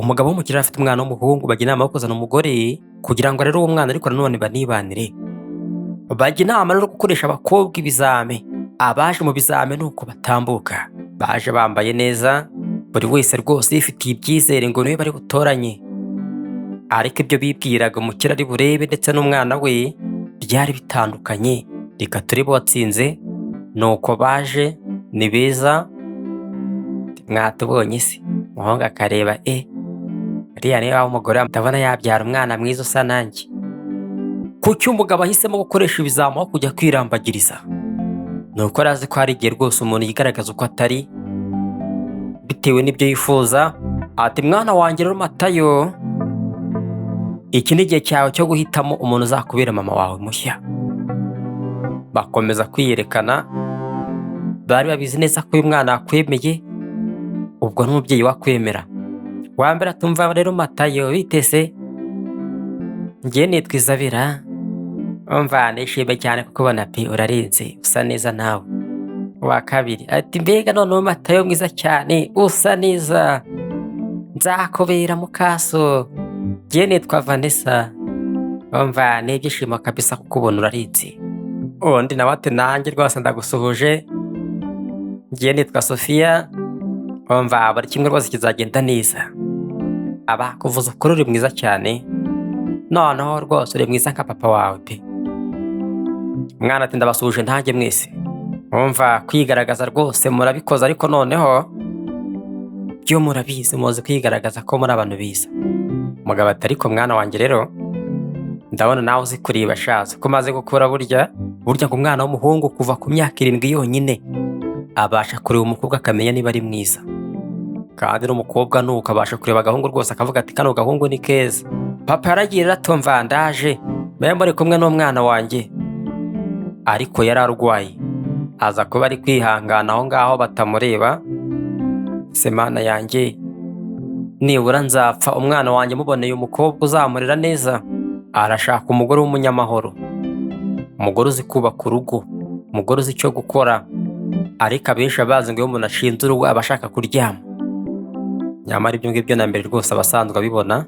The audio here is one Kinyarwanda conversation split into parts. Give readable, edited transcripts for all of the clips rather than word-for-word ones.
umugabo w'umukire afite umwana w'umuhungu, bajya inama yo kuzana umugore kugira ngo rero uwo mwana ariko nanone banibanire. Bajya inama rero gukoresha abakobwa ibizame. Abaje mu bizame nuko batambuka, baje bambaye neza, buri wese rwose yifitiye ibyizere ngo niwe bari butoranye. Ariko ibyo bibwiraga umukire ari burebe ndetse n'umwana we byari bitandukanye. Reka turebe uwatsinze. Nuko baje ni beza, mwatubonye se. Umuhungu akareba ariya niba umugore ndabona yabyara umwana mwiza usa nanjye. Kuki umugabo ahisemo gukoresha ibizamo aho kujya kwirambagiriza? Nuko arazi ko hari igihe rwose umuntu yigaragaza uko atari bitewe n'ibyo yifuza. Ati mwana wanjye rero Matayo, iki ni igihe cyawe cyo guhitamo umuntu uzakubera mama wawe mushya. Bakomeza kwiyerekana, bari babizi neza ko uyu mwana akwemeye, ubwo n'umubyeyi wakwemera. Wa mbere atumva rero Matayo, bitese ngiye nitwa Izabera, umva nishimye cyane kuko ubona pe urarenze, usa neza nawe. Wa kabiri ati mbega noneho Matayo mwiza cyane, usa neza, nzakubera mukaso, ngiye nitwa Vanessa, umva n'ibyishimo kabisa kuko ubona urarenze. Undi nawe ati nanjye rwose ndagusuhuje, ngiye nitwa Sofia, umva buri kimwe rwose kizagenda neza. Abakuvuza ukuri uri mwiza cyane, noneho rwose uri mwiza nka papa wawe pe. Umwana ati ndabasuhuje ntanjye mwese, umva kwigaragaza rwose murabikoze, ariko noneho byo murabizi, muzi kwigaragaza ko muri abantu biza. Umugabo ati ariko mwana wanjye rero ndabona nawe uzi kureba shaza ko maze gukura. Burya ngo umwana w'umuhungu kuva ku myaka 7 yonyine abasha kureba umukobwa akamenya niba ari mwiza, kandi n'umukobwa nuko abasha kureba agahungu rwose akavuga ati kano gahungu ni keza. Papa yaragiye ratomva ndaje mbe muri kumwe n'umwana wanjye, ariko yari arwaye, aza kuba ari kwihangana aho ngaho batamureba. Semana yanjye nibura nzapfa umwana wanjye muboneye umukobwa uzamurera neza. Arashaka umugore w'umunyamahoro, umugore uzi kubaka urugo, umugore uzi icyo gukora. Ariko abenshi bazi ngo iyo umuntu ashinze urugo aba ashaka kuryama, nyamara ibyo ngibyo na mbere rwose abasanzwe abibona.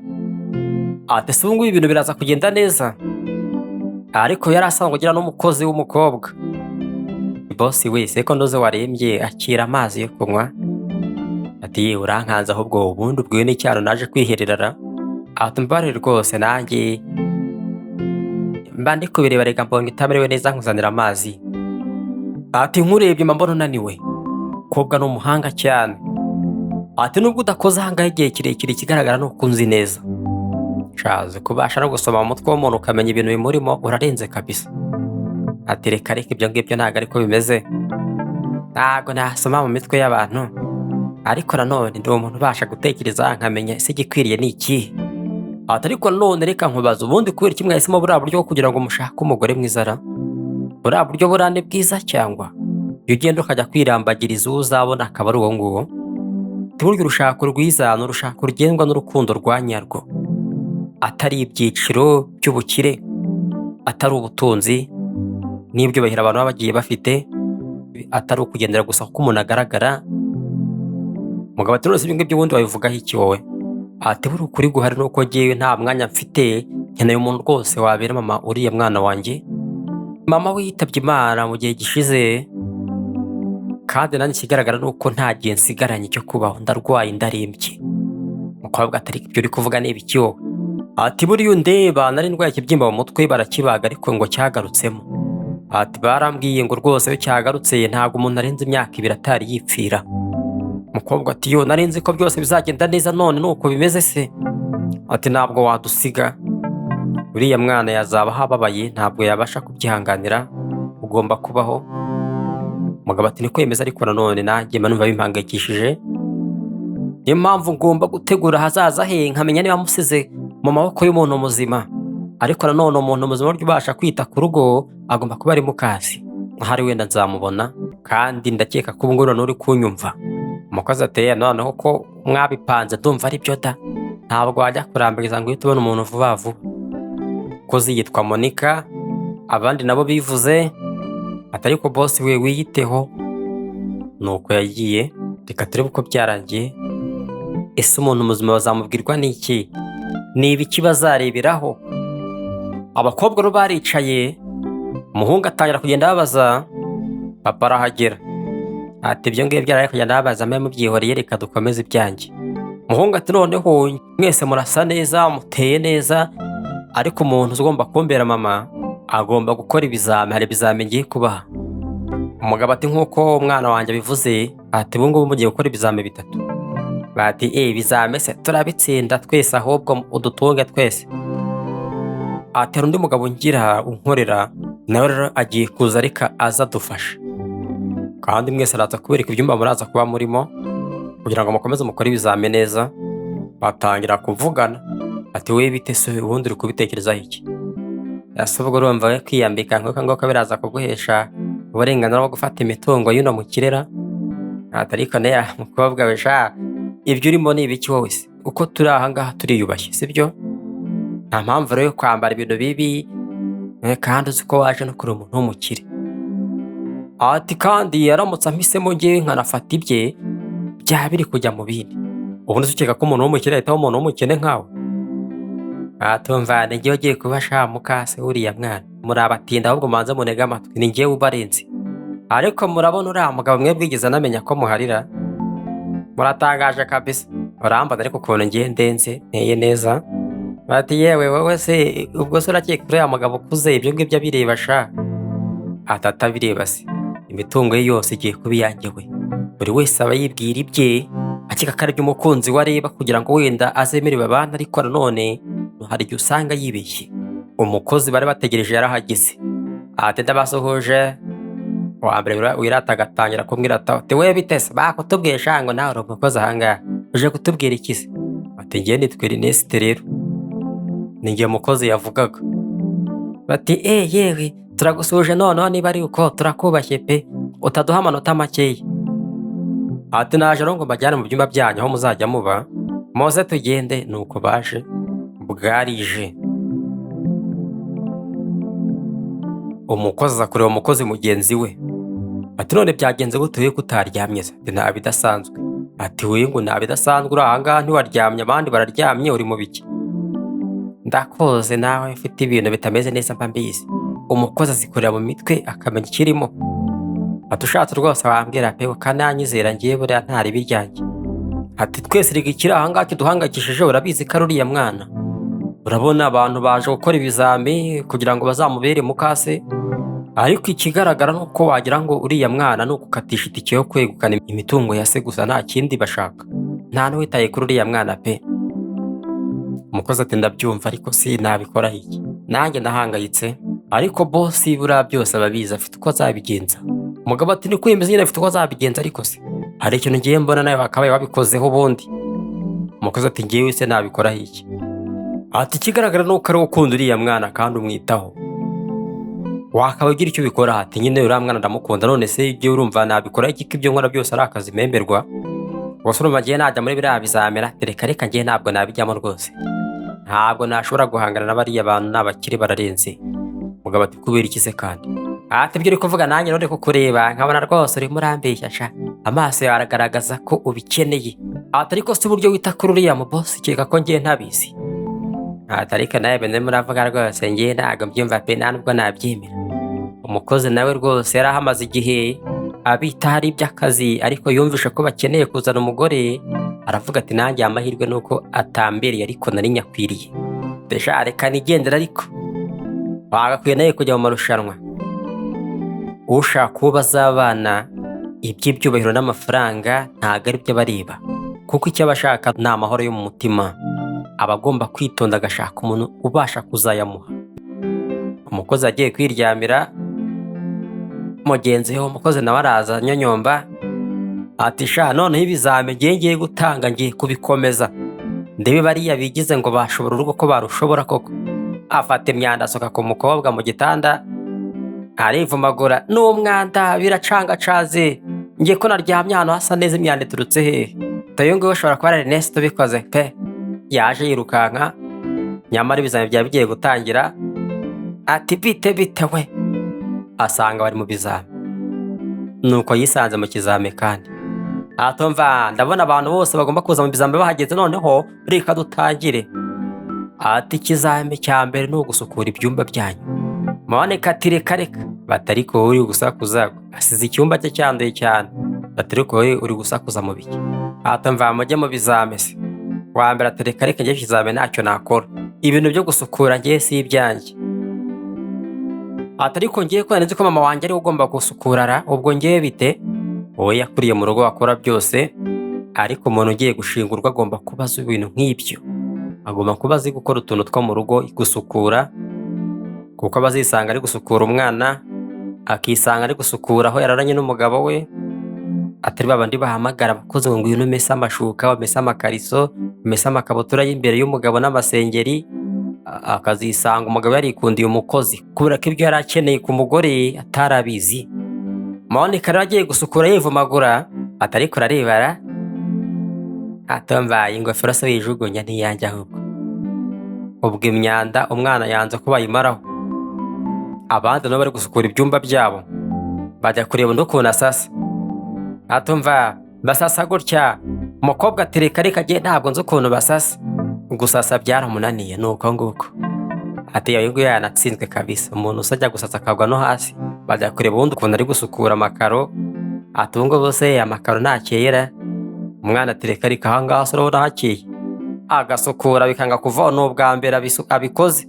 Ati se ubu ngubu ibintu biraza kugenda neza. Ariko yari asanzwe agira n'umukozi w'umukobwa. Bosi wese ko ndoze warembye akira amazi yo kunywa. Ati yewe urankanze ahubwo ubundi ubwiwe n'icyaro naje kwihererara. Ati mbare rwose nanjye mba ndi kubireba, reka mbonye utamerewe neza nkuzanira amazi. Ati nkurebye mba mbona unaniwe, kobwa ni umuhanga cyane. Ati nubwo udakoze ahangaho igihe kirekire ikigaragara ni uko unzi neza. Shaze kubasha no gusoma mu mutwe w'umuntu ukamenya ibintu bimurimo urarenze kabisa. Ati reka ibyo ngibyo ntabwo ariko bimeze, ntabwo nasoma mu mitwe y'abantu, ariko nanone ndi umuntu ubasha gutekereza nkamenya ese igikwiriye ni iki. Ati ariko nanone reka nkubaza, ubundi kubera iki mwahisemo buriya buryo bwo kugira ngo mushake umugore mwiza ra? Buriya buryo burane bwiza cyangwa iyo ugenda ukajya kwirambagiriza uwo uzabona akaba ari uwo nguwo? Burya urushako rwiza ni urushako rugendwa n'urukundo rwa nyarwo, atari ibyiciro by'ubukire, atari ubutunzi n'ibyo bahera abantu baba bagiye bafite, atari ukugendera gusa kuko umuntu agaragara. Mugabo ati rwose ibyo ngibyo ubundi wabivugaho iki wowe? Ati buri ukuri guhari nuko ngewe nta mwanya mfite, nkeneye umuntu rwose wabera mama uriya mwana wanjye. Mama we yitabye Imana mu gihe gishize, kandi nanjye ikigaragara nuko nta gihe nsigaranye cyo kubaho, ndarwaye ndarembye. Umukobwa ati ariko ibyo uri kuvuga ni ibiki wowe? Ati buriya undeba nari ndwaye ikibyimba mu mutwe barakibaga ariko ngo cyagarutsemo. Ati barambwiye ngo rwose iyo cyagarutse ntabwo umuntu arenze imyaka 2 atari yipfira. Umukobwa ati yo nari nzi ko byose bizagenda neza, none nuko bimeze se? Ati ntabwo wadusiga, uriya mwana yazaba hababaye, ntabwo yabasha kubyihanganira, ugomba kubaho. Umugabo ati niko yemeza, ariko nanone nanjye manumva bimpangayikishije, niyo mpamvu ngomba gutegura hazaza he nkamenya niba musize mu maboko y'umuntu muzima. Ariko nanone umuntu muzima uryo ubasha kwita ku rugo agomba kuba ari mukazi, ahari wenda nzamubona, kandi ndakeka ko ubu ngubu uri kunyumva. Umukozi ateye noneho ko mwabipanze ndumva ari byo da, ntabwo wajya kurambagiza ngo uhite ubona umuntu vuba vuba. Umukozi yitwa Monica, abandi nabo bivuze atari ko boss we wiyiteho. Nuko yagiye, reka turebe uko byarangiye. ese umuntu muzima bazamubwirwa n'iki? Ni ibiki bazareberaho? Abakobwa rero baricaye, umuhungu atangira kugenda ababaza, papa arahagera ati ibyo ngibyo ari kugenda ababaza mwe mubyihoreye, reka dukomeze ibyanjye. Umuhungu ati noneho mwese murasa neza, muteye neza, ariko umuntu ugomba kumbera mama agomba gukora ibizami, hari ibizami ngiye kubaha. Umugabo ati nk'uko umwana wanjye abivuze, ati ubu ngubu mugiye gukora ibizami 3. Bati ibizami se turabitsinda twese, ahubwo udutunge twese. Ati hari undi mugabo ngira unkorera, nawe rero agiye kuza ariko aza dufasha, kandi mwese araza kubereka ibyumba muraza kuba murimo kugira ngo mukomeze mukore ibizami neza. Batangira kuvugana ati we bite se ubundi uri kubitekerezaho iki? Ese ubwo urumva we kwiyambika nk'uko biraza kuguhesha uburenganzira bwo gufata imitungo y'uno mukirera? Ati ariko neya mukobwa we sha, ibyo urimo ni ibiki wowe se? Uko turi aha ngaha turiyubashye sibyo? Nta mpamvu rero yo kwambara ibintu bibi kandi uzi ko waje no kuri umuntu w'umukire. Ati kandi yaramutse ampisemo ngewe nkanafata ibye, byaba biri kujya mu bindi. Ubundi ukeka ko umuntu w'umukire ahitaho umuntu w'umukene nkawe? Atumva ni ngewe ugiye kubasha mukase uriya mwana, murabatinda ahubwo manza munega amatwi, ni ngewe ubarenze. Ariko murabona uriya mugabo mwe bwigeze anamenya ko muharira? Muratangaje kabisa. Urambona ariko ukuntu ngiye ndenze nteye neza. Bati yewe wowe se ubwo se urakeka uriya mugabo ukuze ibyo ngibyo abireba sha? Atabireba se, imitungo ye yose igiye kuba iyanjye we. Buri wese aba yibwira ibye, akeka ko ari umukunzi we areba kugira ngo wenda azemererwe abana, ariko nanone hari igihe usanga yibeshye. Umukozi bari bategereje yarahageze. Ati ndabasohoje. Wa mbere wirata agatangira kumwira ati we bitese bakutubwiye sha ngo nawe uri umukozi ahangaha, uje kutubwira iki se? Ati ngiye nitwa Ernest rero, ni ngiye umukozi yavugaga. Bati yewe turagusuhuje noneho niba ari uko turakubashye pe, utaduha amanota makeya. Ati naje rero ngo mbajyane mu byumba byanyu aho muzajya muba, muze tugende. Nuko baje, bwarije. Umukozi aza kureba umukozi mugenzi we, ati none byagenze gute we kutaryamye se? Ati nta bidasanzwe. Ati we ngo nta bidasanzwe, uri aha ngaha ntiwaryamye, abandi bararyamye, uri mu biki? Ndakoze nawe ufite ibintu bitameze neza mba mbizi. Umukozi azikorera mu mitwe akamenya ikirimo. Ati ushatse rwose wambwira pe ukananyizera ngiye buriya ntari biryanjye. Ati twese riga ikiri aha ngaha kiduhangayikishije, urabizi ko ari uriya mwana. Urabona abantu baje gukora ibizami kugira ngo bazamubere mukase, ariko ikigaragara nuko wagira ngo uriya mwana ni ukukatisha itike yo kwegukana imitungo ya se gusa, nta kindi bashaka. Nta n'uwitaye kuri uriya mwana pe. Umukozi ati ndabyumva ariko si nabikora iki, nanjye ndahangayitse, ariko boss buriya byose ababizi afite uko azabigenza. Umugabo ati ni kwemeza nyine afite uko azabigenza, ariko se hari ikintu ngiye mbona nawe bakabaye babikozeho ubundi. Umukozi ati ngiye se nabikora iki? Ati ikigaragara nuko ari ukunda uriya mwana kandi umwitaho, wakaba ugira icyo ubikora. Ati nyine uriya mwana ndamukunda, none se ibyo urumva nabikora iki ko ibyo nkora byose ari akazi memberwa? Gusa urumva ngiye najya muri biriya bizamera, reka ngiye ntabwo nabijyamo rwose, ntabwo nashobora guhangana n'abariya bantu, n'abakire bararenze. Umugabo ati kubera iki se kandi? Ati ibyo uri kuvuga nanjye none kukureba nkabona rwose urimo urambeshya sha, amaso yawe aragaragaza ko ubikeneye. Ati ariko si uburyo wita kuri uriya mu boss ukeka ko ngiye ntabizi? Ati ariko nawe bene muravuga rwose ngiye ntabwo mbyumva pe, nta nubwo nabyemera. Umukozi nawe rwose yari ahamaze igihe abita hari iby'akazi, ariko yumvishe ko bakeneye kuzana umugore, aravuga ati nanjye amahirwe nuko atambereye ariko nari nyakwiriye. Deja reka nigendera, ariko bagakwiye nawe kujya mu marushanwa. Ushaka uwo bazabana iby'ibyubahiro n'amafaranga ntabwo ari byo bareba, kuko icyo abashaka ni amahoro yo mu mutima. Aba agomba kwitonda agashaka umuntu ubasha kuzayamuha. Umukozi agiye kwiryamira, mugenzi we umukozi nawe araza nyonyomba. Ati sha noneho ibizame ngiye gutanga ngiye kubikomeza, ndebe bariya bigize ngo bashobora urugo ko barushobora koko. Afata imyanda asoka ku mukobwa mu gitanda, arivumagura n'umwanda biracangacaze, ngiye ko naryamye ahantu hasa neza, imyanda iturutse hehe? Tayo ngo ushobora kuba ari Ernest ubikoze pe. Yaje yirukanka, nyamara ibizame byari bigiye gutangira. Ati bite we, asanga bari mu bizame. Nuko yisanze mu kizame kandi Atumva ndabona abantu bose bagomba kuza mu bizamini bahageze, noneho reka dutangire. Ati ikizami cya mbere ni ugusukura ibyumba byanyu. Maboneka ati reka reka. Batari ko uri gusakuza, asize icyumba cye cyanduye cyane. Batari ko uri gusakuza mu biki. Atumva mujye mu bizamini se. Wa mbere ati reka reka njye ikizami ntacyo nakora. Ibintu byo gusukura njye si ibyanjye. Atari ko ngiye ko nzi ko mama wanjye ari ugomba gusukura, ubwo ngiye bite? Wowe yakuriye mu rugo wakora byose, ariko umuntu ugiye gushingurwa agomba kuba azi ibintu nk'ibyo. Agomba kuba azi gukora utuntu two mu rugo, gusukura, kuko aba azisanga ari gusukura umwana, akisanga ari gusukura aho yararanye n'umugabo we. Atari babandi bahamagara abakozi ngo ngwino umese amashuka, umese amakariso, umese amakabutura y'imbere y'umugabo n'amasengeri. Akazisanga umugabo yarikundiye umukozi kubera ko ibyo yari akeneye ku mugore atarabizi. Maboneka rero agiye gusukura yivumagura, atari kurarebara. Atumva ingofero se yijugunya ntiyanjye ahubwo. Ubwo imyanda umwana yanze ko bayimaraho. Abandi nabo bari gusukura ibyumba byabo, bajya kureba undi ukuntu asasa. Atumva basasa gutya. Umukobwa ati reka reka njye ntabwo nzi ukuntu basasa. Gusasa byaramunaniye nuko nguko. Ati yawe nguyu yanatsinzwe kabisa. Umuntu usajya gusasa akagwa no hasi. Bajya kureba ubundi ukuntu ari gusukura amakaro. Ati ubu ngubu se amakaro ntakeyera. Umwana ati reka reka ahangaha se urabona hakeye. Agasukura bikanga kuvaho n'ubwa mbere abikoze.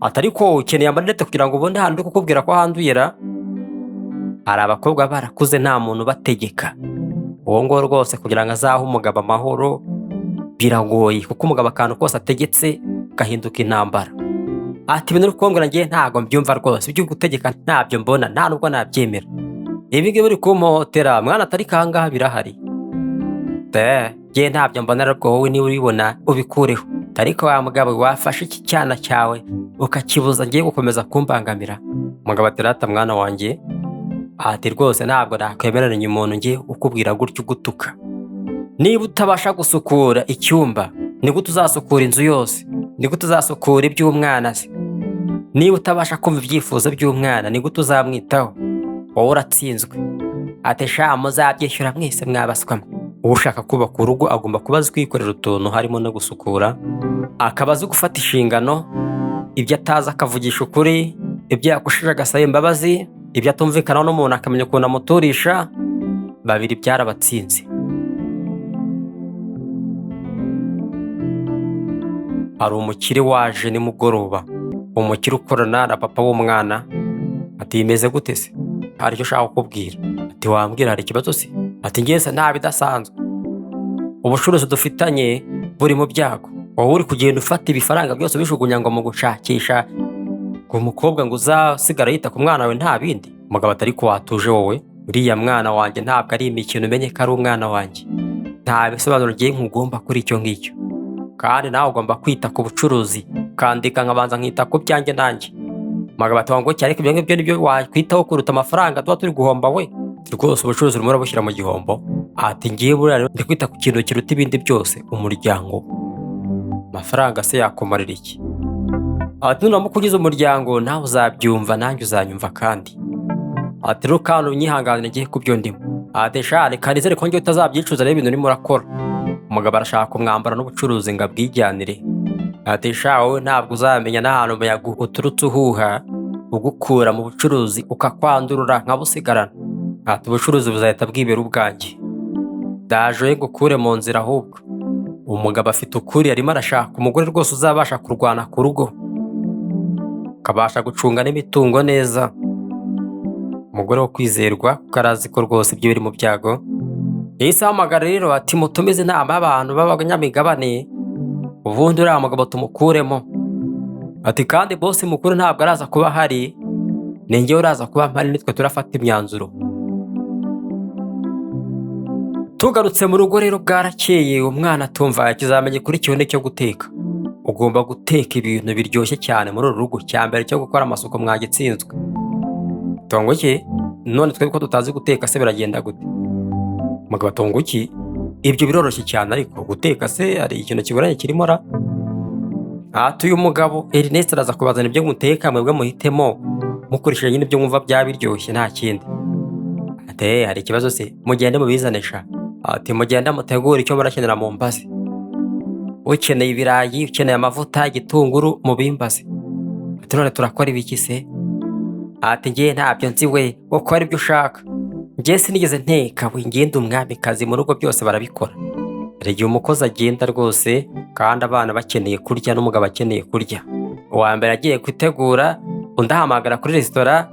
Atari ko ukeneye amarinete kugira ngo ubone ahantu uri kukubwira ko handuyera. Hari abakobwa barakuze nta muntu bategeka. Uwo ngo rwose kugira ngo azahe umugabo amahoro biragoye, kuko umugabo akantu kose ategetse gahinduka intambara. Ati ibintu uri kumbwira njye ntabwo mbyumva rwose, ibyo gutegeka ntabyo mbona, nta nubwo nabyemera. Ibi ngibi uri kumuhotera mwana atari kangaha birahari. Njye ntabyo mbona rero, wowe niba ubibona ubikureho. Ariko wa mugabo wafashe iki cyana cyawe ukakibuza ngiye gukomeza kumbangamira. Umugabo ati rata mwana wanjye, ati rwose ntabwo nakwemeranya umuntu ngiye ukubwira gutyo ugutuka. Niba utabasha gusukura icyumba, ni gute uzasukura inzu yose? Ni gute uzasukura iby'umwana se? Niba utabasha kumva ibyifuzo by'umwana, ni gute uzamwitaho? Wowe uratsinzwe. Ati sha muzabyishyura mwese mwabaswamo. Ushaka kubaka urugo agomba kuba azi kwikorera utuntu harimo no gusukura, akaba azi gufata inshingano, ibyo atazi akavugisha ukuri, ibyo yakushije agasaba imbabazi, ibyo atumvikanaho n'umuntu akamenya ukuntu amuturisha. Babiri byarabatsinze. Hari umukire waje nimugoroba. Umukire ukorana na papa w'umwana. Ati imeze gute se? Hari icyo ushaka kukubwira. Ati wambwira hari ikibazo se? Ati ngeze nta bidasanzwe. Ubucuruzi dufitanye buri mu byago. Wowe uri kugenda ufata ibifaranga byose bishugunya ngo mu gushakisha ngo umukobwa ngo uzasigara yita ku mwana wawe nta bindi. Umugabo atari ko watuje wowe, uriya mwana wanjye ntabwo ari imikino, umenye ko ari umwana wanjye. Nta bisobanuro ngiye nkugomba kuri icyo ngicyo. Kandi nawe ugomba kwita ku bucuruzi, kandika nkabanza nkita ku byanjye nanjye. Umugabo ati ngo cyareke ibyo ngibyo nibyo wakwitaho kuruta amafaranga tuba turi guhomba we. Rwose ubucuruzi urimo urabushyira mu gihombo. Ati ngiye buriya rero ndi kwita ku kintu kiruta ibindi byose, umuryango. Amafaranga se yakumarira iki? Ati nuramuka ugize umuryango nawe uzabyumva nanjye uzanyumva kandi. Ati rero kandi unyihanganire ngiye ku byo ndimo. Ati sha reka nizere ko njye utazabyicuza rero ibintu urimo urakora. Umugabo arashaka kumwambara n'ubucuruzi ngo abwijyanire. Ati sha wowe ntabwo uzamenya n'ahantu umuyaga uturutse uhuha ugukura mu bucuruzi ukakwandurura nkabusigarana. Ati ubucuruzi buzahita bwibera ubwanjye. Ndaje ngukure mu nzira ahubwo. Umugabo afite ukuri, arimo arashaka umugore rwose uzabasha kurwana ku rugo, akabasha gucunga n'imitungo neza. Umugore wo kwizerwa kuko arazi ko rwose ibyo biri mu byago. Yahise ahamagara rero ati mutumize inama y'abantu b'abanyamigabane, ubundi uriya mugabo tumukuremo. Ati kandi bosi mukuru ntabwo araza kuba ahari, ni njyewe uraza kuba mpari, nitwe turafata imyanzuro. Tugarutse mu rugo rero bwarakeye, umwana atumva ikizamenye kuri kione cyo guteka. Ugomba guteka ibintu biryoshye cyane muri uru rugo. Cyambere cyo gukora amasuku mwagitsinzwe. Tongoki none twebwe ko tutazi guteka se biragenda gute? Umugabo tongoki ibyo biroroshye cyane, ariko guteka se ari ikintu kiburanye kirimo ra. Ati uyu mugabo Ernest araza kubazana ibyo muteka, mwebwe muhitemo mukoresheje nyine ibyo mwumva byabiryoshye nta kindi. Ati hari ikibazo se mugende mubizanesha. ati mugenda mutegura icyo murakenera mu mbazi, ukeneye ibirayi, ukeneye amavuta, igitunguru mubimbaze. Ati none turakora ibiki se? Ati ngiye ntabyo nzi we, ukora ibyo ushaka, ngiye sinigeze nteka we, ngiye ndi umwamikazi mu rugo byose barabikora. Hari igihe umukozi agenda rwose kandi abana bakeneye kurya n'umugabo akeneye kurya, uwa mbere agiye gutegura undi ahamagara kuri resitora,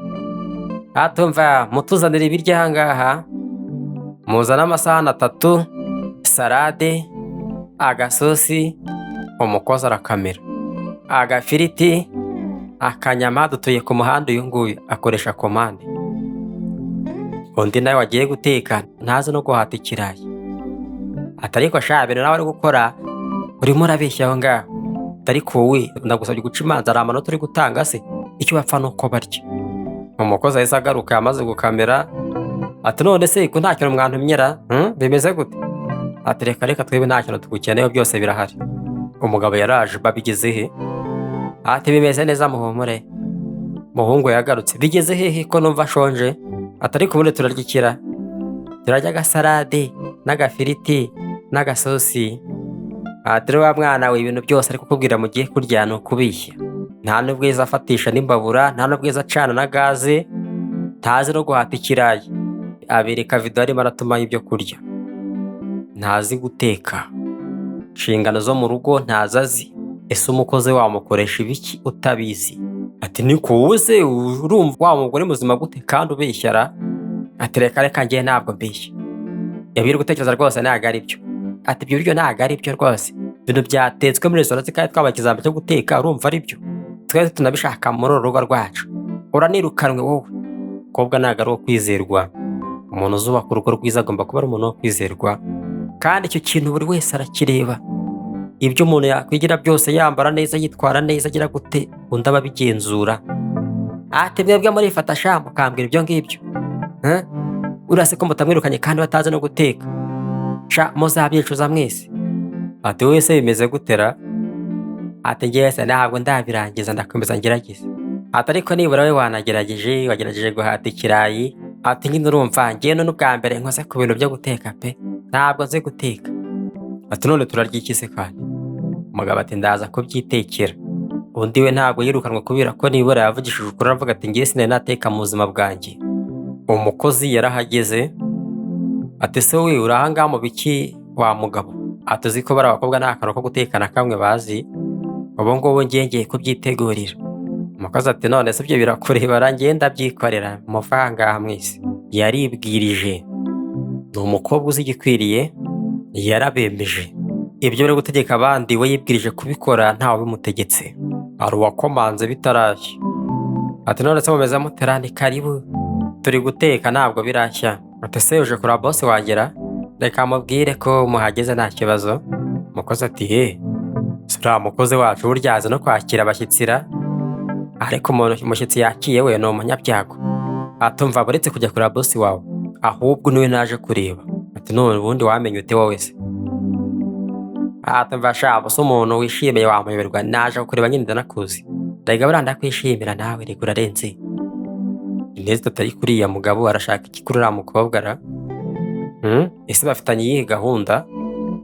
atumva mutuzanire ibiryo ahangaha, muzana amasahani 3, salade, agasosi, umukozi arakamera, agafiriti, akanyama. Dutuye ku muhanda uyu nguyu akoresha komande. Undi nawe wagiye guteka ntazi no guhata ikirayi, atariko shabere nawe ari gukora urimo urabeshya aho ngaho. Ariko wowe ndagusabye guca imanza, ari amanota uri gutanga se? Icyo bapfa nuko barya. Umukozi ahise agaruka amaze gukamera, ati none se ko nta kintu mwantumyera bimeze gute? Ati reka twebe nta kintu tugukeneye, byose birahari. Umugabo yaraje, babigeze he? Ati bimeze neza muhumure. Muhungu yagarutse, bigeze hehe ko numva shonje? Ati ariko ubundi turarya ikira, turarya agasalade n'agafiriti n'agasosi. Ati wa mwana we, ibintu byose ariko kubwira mugiye kurya ni ukubishya. Nta n'ubwiza afatisha n'imbabura, nta n'ubwiza acana na gaze, ntazi no guhata ikirayi. Abereka video arimo aratuma ibyo kurya, ntazi guteka, inshingano zo mu rugo ntazi azi. Ese umukozi wamukoresha ibiki utabizi? Ati niko wowe se urumva wa mugore muzima gute kandi ubeshyara? Ati reka ngiye ntabwo mbeshya, yabiri gutekereza rwose ntabwo ari byo. Ati ibyo biryo ntabwo ari byo rwose, ibintu byatetswe muri resitora kandi twabaye ikizamini cyo guteka, urumva ari byo? Twese tunabishaka muri uru rugo rwacu. Uranirukanwe wowe. Kobwa ntabwo ari uwo kwizerwa. Umuntu uzubaka urugo rwiza agomba kuba ari umuntu wo kwizerwa, kandi icyo kintu buri wese arakireba. Ibyo umuntu yakwigira byose, yambara neza, yitwara neza, agira gute, undi aba abigenzura. Ati mwebwe murifata sha mukambwira ibyo ngibyo, urase ko mutamwirukanye kandi batazi no guteka, sha muzabyicuza mwese. Ati wowe se bimeze gutera? Ati ngiye se ntabwo ndabirangiza, ndakomeza ngerageze. Ati ariko nibura we wagerageje guhata ikirayi. Ati nyine urumva ngiye n'ubwa mbere nkoze ku bintu byo guteka pe, ntabwo nzi guteka. Ati none turarya iki se kandi? Umugabo ati ndaza kubyitekera. Undi we ntabwo yirukanwe kubera ko nibura yavugishije ukuri, aravuga ati ngiye sinari nateka mu buzima bwanjye. Umukozi yarahageze, ati se we uri ahangaha mu biki wa mugabo? Ati uzi ko bari abakobwa nta kantu ko guteka na kamwe bazi, ubu ngubu ngiye kubyitegurira. Umukozi ati none se ibyo birakureba, ngiye ndabyikorera muvanga mwese. Yaribwirije, ni umukobwa uzi igikwiriye, yarabemeje. Ibyo bari gutegeka abandi we yibwirije kubikora ntawe bimutegetse, ari uwakomanze bitarashya. Ati none se mumeze muterane, karibu turi guteka ntabwo birashya. Ati se uje kuri boss wagera? Reka mubwire ko muhageze nta kibazo. Umukozi ati sura mukozi wacu burya azi no kwakira abashyitsira, ariko umushyitsi yakiye we ni umunyabyago. Atumva buretse kujya kuri boss wawe, ahubwo niwe naje kureba. Ati none ubundi wamenye ute wowe se? Atumva sha boss umuntu wishimiye wamuyoberwa, naje kureba nyine ndanakuzi. Rega buranda kwishimira nawe rega urarenze. Inezi tutari kuriya mugabo arashaka iki kuri uriya mukobwa ra? Ese bafitanye iyihe gahunda?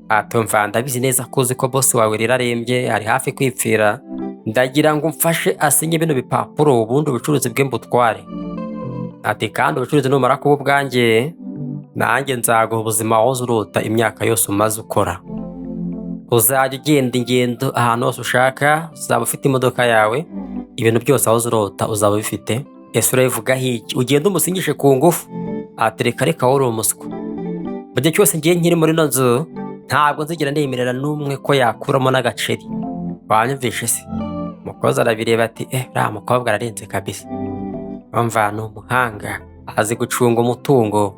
Atumva ndabizi neza ko uzi ko boss wawe rirarembye, ari hafi kwipfira, ndagira ngo umfashe asinye bino bipapuro ubundi ubucuruzi bwe mbutware. Ati kandi ubucuruzi numara kuba ubwanjye, nanjye nzaguha ubuzima wowe urota imyaka yose umaze ukora. Uzajya ugenda ingendo ahantu hose ushaka, uzaba ufite imodoka yawe, ibintu byose aho urota uzaba bifite. Ese urabivuga hiki? Ugenda umusinyishe ku ngufu? Ati reka wowe uri umuswa. Mu gihe cyose ngiye nkiri muri ino nzu, ntabwo nzigira nemerera n'umwe ko yakuramo n'agaceri. Wanyumvishe se? Umukozi arabireba ati uriya mukobwa ararenze kabisa. Umva ni umuhanga, azi gucunga umutungo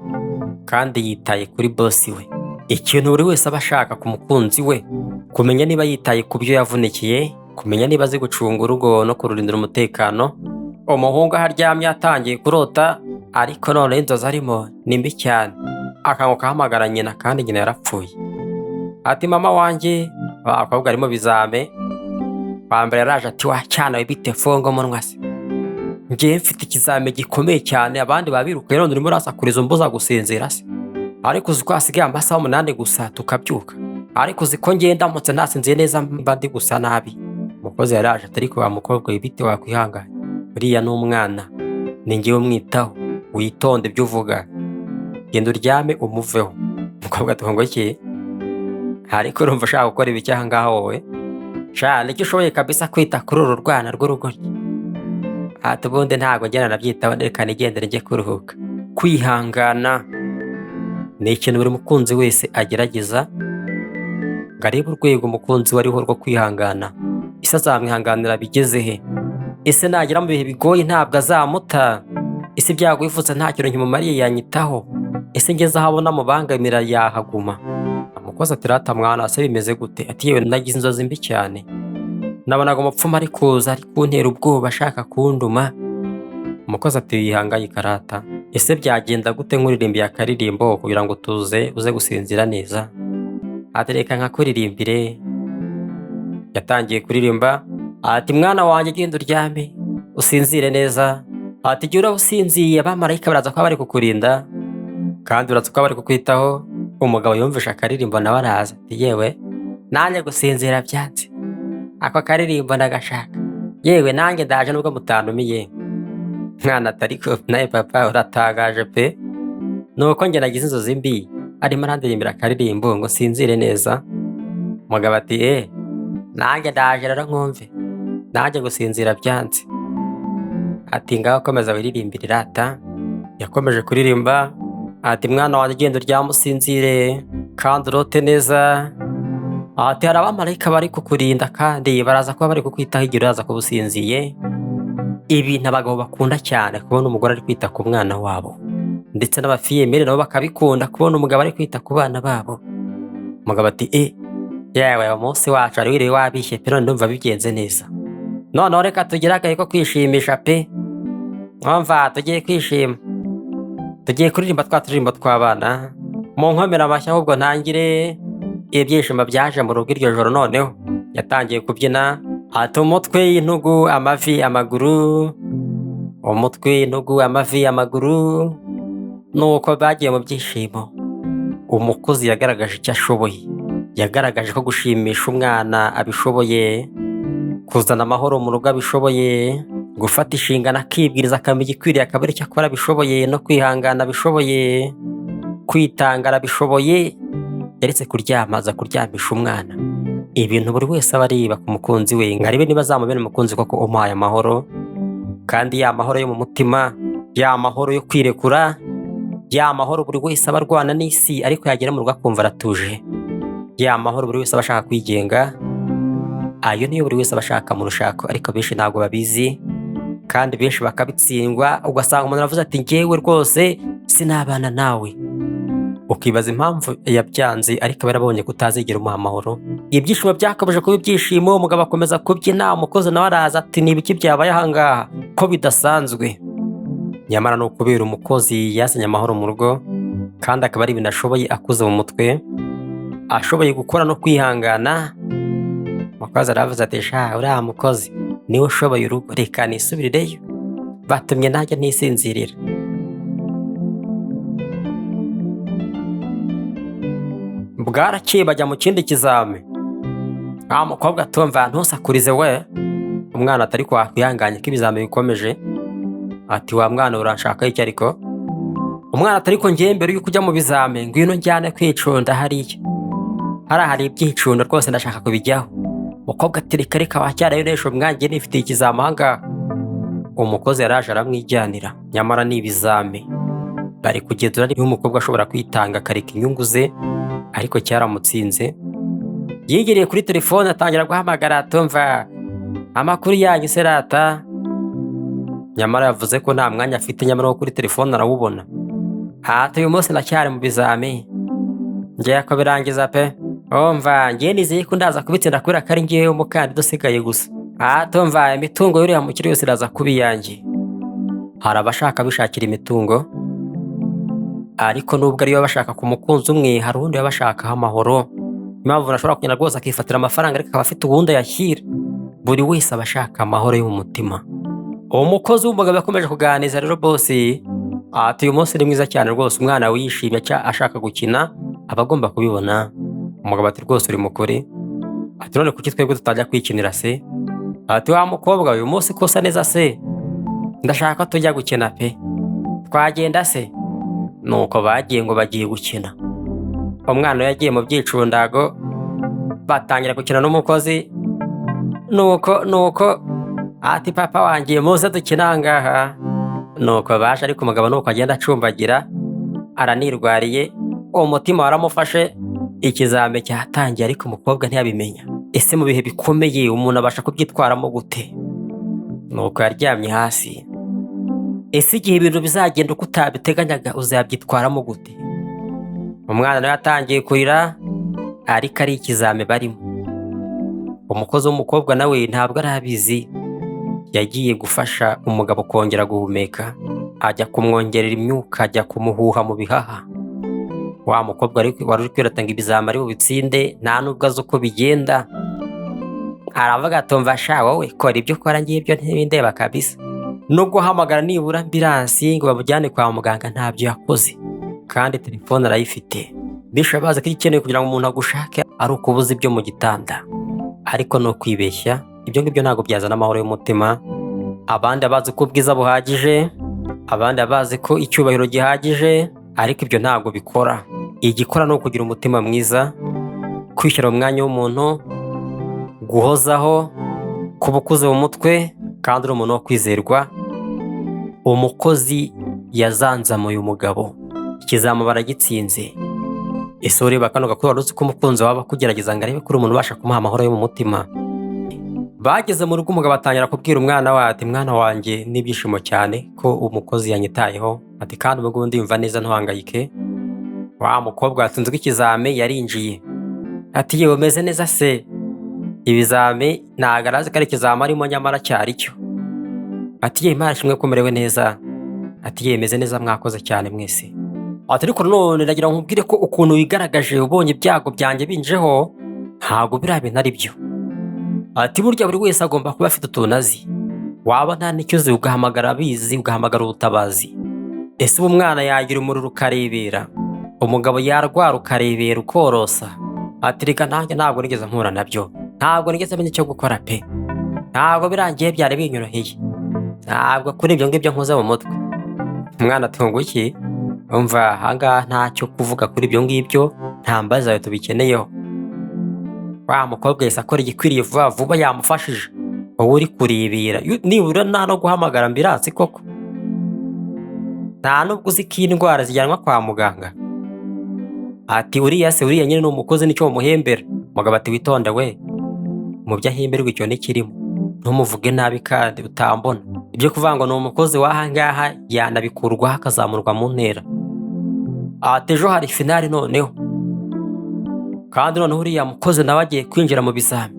kandi yitaye kuri boss we. Ikintu buri wese aba ashaka ku mukunzi we, kumenya niba yitaye ku byo yavunikiye, kumenya niba azi gucunga urugo no kururindira umutekano. Umuhungu aharyamye atangiye kurota, ariko none inzozi arimo ni mbi cyane. Akanguka ahamagara nyina kandi nyina yarapfuye. Ati mama wanjye, abakobwa arimo bizame. Bambere yaraje ati wacyana bite fongo munwa se? Ngiye mfite ikizame gikomeye cyane, abandi babiruka none urimo urasakuriza umbuza gusinzira se? ariko uzi ko hasigaye amasaha 8 gusa tukabyuka, ariko uzi ko njye ndamutse nasinziye neza mba ndi gusa nabi. Umukozi yaraje ati ariko wa mukobwa we bite wakwihanganye, uriya ni umwana, ni njyewe umwitaho, witonde ibyo uvuga, genda uryame umuveho. Umukobwa ati ngo iki, ariko urumva ushaka gukora ibiki aha ngaha wowe? Sha nicyo ushoboye kabisa kwita kuri uru rwana rw'urugori. Ati ubundi ntabwo njyana nabyitaho, reka nigendere njye kuruhuka. Kwihangana ni ikintu buri mukunzi wese agerageza ngo arebe urwego umukunzi we ariho rwo kwihangana. Ese azamwihanganira bigeze he? Ese nagera mu bihe bigoye ntabwo azamuta? Ese ibyago yifuza nta kintu nkimumariye yanyitaho? Ese ngeze aho abona mubangamira yahaguma? Umukozi ati rata mwana se bimeze gute? Ati yewe nagize inzozi mbi cyane, nabonaga umupfumu ari kuza ari kuntera ubwoba ashaka kunduma. Umukozi ati yihangayika rata, ese byagenda gute nkuririmbiye akaririmbo kugira ngo tuze uze gusinzira neza? Ati reka nkakuririmbire. Yatangiye kuririmba ati mwana wanjye genda uryame usinzire neza. Ati jya uraba usinziye abamarayika baraza kuba bari kukurinda kandi uraza kuba bari kukwitaho. Umugabo yumvisha akaririmbo nawe araza ati yewe nanjye gusinzira byanze, ako karirimbo ndagashaka, yewe nanjye ndaje nubwo mutantumiye. Mwana ati ariko nawe papa uratangaje pe, nuko njye nagize inzozi mbi arimo arandirimbira akaririmbo ngo sinzire neza. Umugabo ati nanjye ndaje rero nkumve, nanjye gusinzira byanze. Ati ngaho komeza wiririmbire rata. Yakomeje kuririmba ati mwana wanjye genda uryame usinzire kandi urote neza. Ati hari abamarayika bari kukurinda kandi baraza kuba bari kukwitaho igihe uraza kuba usinziye. Ibintu abagabo bakunda cyane kubona umugore ari kwita ku mwana wabo, ndetse n'abafiyemere nabo bakabikunda kubona umugabo ari kwita ku bana babo. Umugabo ati yewe umunsi wacu wari wiriwe wabishye pe, none ndumva bigenze neza. Noneho reka tugire agahe ko kwishimisha pe, mwumva tugiye kwishima, tugiye kuririmba twa turirimbo tw'abana. Mu nkomera amashyi ahubwo ntangire ibyishimo byaje mu rugo iryo joro. Noneho yatangiye kubyina ati umutwe intugu amavi amaguru, umutwe intugu amavi amaguru. Nuko bagiye mu byishimo. Umukozi yagaragaje icyo ashoboye, yagaragaje ko gushimisha umwana abishoboye, kuzana amahoro mu rugo abishoboye, gufata inshingano akibwiriza akamenya igikwiriye akaba icyo akora abishoboye, no kwihangana abishoboye, kwitanga abishoboye. Yaretse kuryama aza kuryamisha umwana. Ibintu buri wese aba areba ku mukunzi we ngo arebe niba azamubera umukunzi koko umuhaye amahoro, kandi ya mahoro yo mu mutima, ya mahoro yo kwirekura, ya mahoro buri wese aba arwana n'isi ariko yagera mu rugo akumva aratuje, ya mahoro buri wese aba ashaka kwigenga. Ayo niyo buri wese aba ashaka mu rushako, ariko benshi ntabwo babizi kandi benshi bakabitsindwa. Ugasanga umuntu aravuze ati njyewe rwose sinabana nawe, ukibaza impamvu yabyanze ariko barabonye kutazigera umuha amahoro. Ibyishimo byakabaje kuba ibyishimo, umugabo akomeza kubyina, umukozi nawe araza ati ni ibiki byabaye aha ngaha ko bidasanzwe? Nyamara ni ukubera umukozi yazanye amahoro mu rugo kandi akaba ari ibintu ashoboye, akuze mu mutwe, ashoboye gukora no kwihangana. Umukozi aravuze ati sha uriya mukozi niwe ushoboye urugo, reka nisubirireyo, batumye nanjye ntisinzirira. Bwarakeye bajya mu kindi kizame. Umukobwa atumva ntusakurize we. Umwana atari kwakwihanganye ko ibizame bikomeje. Ati wa mwana uranshaka iki ariko? Umwana atari ko ngiye mbere yuko ujya mu bizame ngwino njyane kwicunda hariya, hari ibyicundo rwose ndashaka kubijyaho. Umukobwa ati reka reka wacyarayo nesho mwanjye nifitiye ikizame aha ngaha. Umukozi yaraje aramwijyanira, nyamara ni ibizame bari kugenzura niba umukobwa ashobora kwitanga akareka inyungu ze, ariko cyaramutsinze. Yigiriye kuri telefone atangira guhamagara atumva amakuru yanyu se rata. Nyamara yavuze ko nta mwanya afite, nyamara kuri telefone arawubona. Ati uyu munsi ndacyari mu bizame, ngiye kubirangiza pe. Umva ngiye nizeye ko ndaza kubitsinda kubera ko ari ngiye umukandida usigaye gusa. Atumva imitungo y'uriya mukiri yose iraza kuba iyanjye. Hari abashaka bishakira imitungo, ariko nubwo ariyo bashaka ku mukunzi umwe, hari undi bashakaho amahoro. Impamvu nashobora kugenda rwose akifatira amafaranga ariko akaba afite ubundi yashyira. Buri wese aba ashaka amahoro yo mu mutima. Uwo mukozi w'umugabo yakomeje kuganiriza rero bosi ati uyu munsi ni mwiza cyane rwose, umwana wishimye ashaka gukina aba agomba kubibona. Umugabo ati rwose uri mukuri. Ati none kuki twebwe tutajya kwikinira se? Ati wa mukobwa uyu munsi kosa neza se, ndashaka tujya gukina pe, twagenda se? Nuko bagiye ngo bagiye gukina. Umwana yagiye mu byicundago batangira gukina n'umukozi. Nuko ati papa wangiye muze dukina ngaha. Nuko baje, ariko umugabo nuko agenda acumbagira, aranirwariye, umutima waramufashe, ikizame cyatangiye ariko umukobwa ntiyabimenya. Ese mu bihe bikomeye umuntu abasha kubyitwaramo gute? Nuko yaryamye hasi. Ese igihe ibintu bizagenda uko utabiteganyaga uzabyitwaramo gute? Umwana nawe yatangiye kurira, ariko ari ikizame barimo. Umukozi w'umukobwa nawe ntabwo arabizi, yagiye gufasha umugabo kongera guhumeka, ajya kumwongerera imyuka, ajya kumuhuha mu bihaha. Wa mukobwa wari uri kwiratanga ibizami ari bubitsinde, nta nubwo azi uko bigenda. Aravuga ati umva sha wowe kora ibyo ukora ngibyo ntibindeba kabisa. No guhamagara nibura ambilansi ngo bamujyane kwa muganga ntabyo yakoze, kandi telefone arayifite. Bisha bazi ko ikeneye kugira ngo umuntu agushake ari ukubuza ibyo mu gitanda, ariko no kwibeshya. Ibyo ngibyo ntabwo byazana amahoro y'umutima. Abandi abazi ko ubwiza buhagije, abandi abazi ko icyubahiro gihagije, ariko ibyo ntabwo bikora. Igikora ni ukugira umutima mwiza, kwishyira mu mwanya w'umuntu, guhozaho, kuba ukuze mu mutwe kandi uri umuntu wo kwizerwa. Umukozi yazanzamuye umugabo, ikizama baragitsinze. Ese ureba kano gakuru wari uzi ko umukunzi waba kugerageza ngo arebe ko uri umuntu ubasha kumuha amahoro yo mu mutima? Bageze mu rugo umugabo atangira kubwira umwana we ati mwana wanjye n'ibyishimo cyane ko umukozi yanyitayeho, ati kandi ubwo ndumva neza ntuhangayike. Wa mukobwa yatsinzwe ikizame yarinjiye, ati yewe umeze neza se? Ibizame ntabwo arazi ko ari ikizame arimo nyamara cyari cyo. Ati yewe Imana ishimwe ko umerewe neza. Ati yewe meze neza mwakoze cyane mwese. Ati ariko none ndagira nkubwire ko ukuntu wigaragaje ubonye ibyago byanjye binjeho ntabwo biriya bintu ari byo. Ati burya buri wese agomba kuba afite utuntu azi, waba nta n'icyo uzi ugahamagara abizi, ugahamagara ubutabazi. Ese ubu umwana yagira umuriro ukarebera, umugabo yarwara ukarebera ukorosa. Ati reka nanjye ntabwo nigeze mpura nabyo, ntabwo nigeze menya icyo gukora pe, ntabwo birangiye byari binyoroheye, ntabwo kuri ibyo ngibyo nkoze mu mutwe. Umwana ati ngo iki? Umva ahangaha ntacyo kuvuga kuri ibyo ngibyo, nta mbabazi zawe tubikeneyeho. Wa mukobwa yahise akora igikwiriye vuba vuba, yamufashije. Wowe uri kurebera nibura nta no guhamagara ambilansi koko, nta nubwo uzi ko indwara zijyanwa kwa muganga. Ati uriya nyine ni umukozi nicyo bamuhembera. Umugabo ati witonde we, mu byo ahemberwa icyo ntikirimo, ntumuvuge nabi kandi utambona. Ibyo kuvuga ngo ni umukozi w'ahangaha yanabikurwaho akazamurwa mu ntera. Ati ejo hari finali noneho, kandi noneho uriya mukozi nawe agiye kwinjira mu bizami,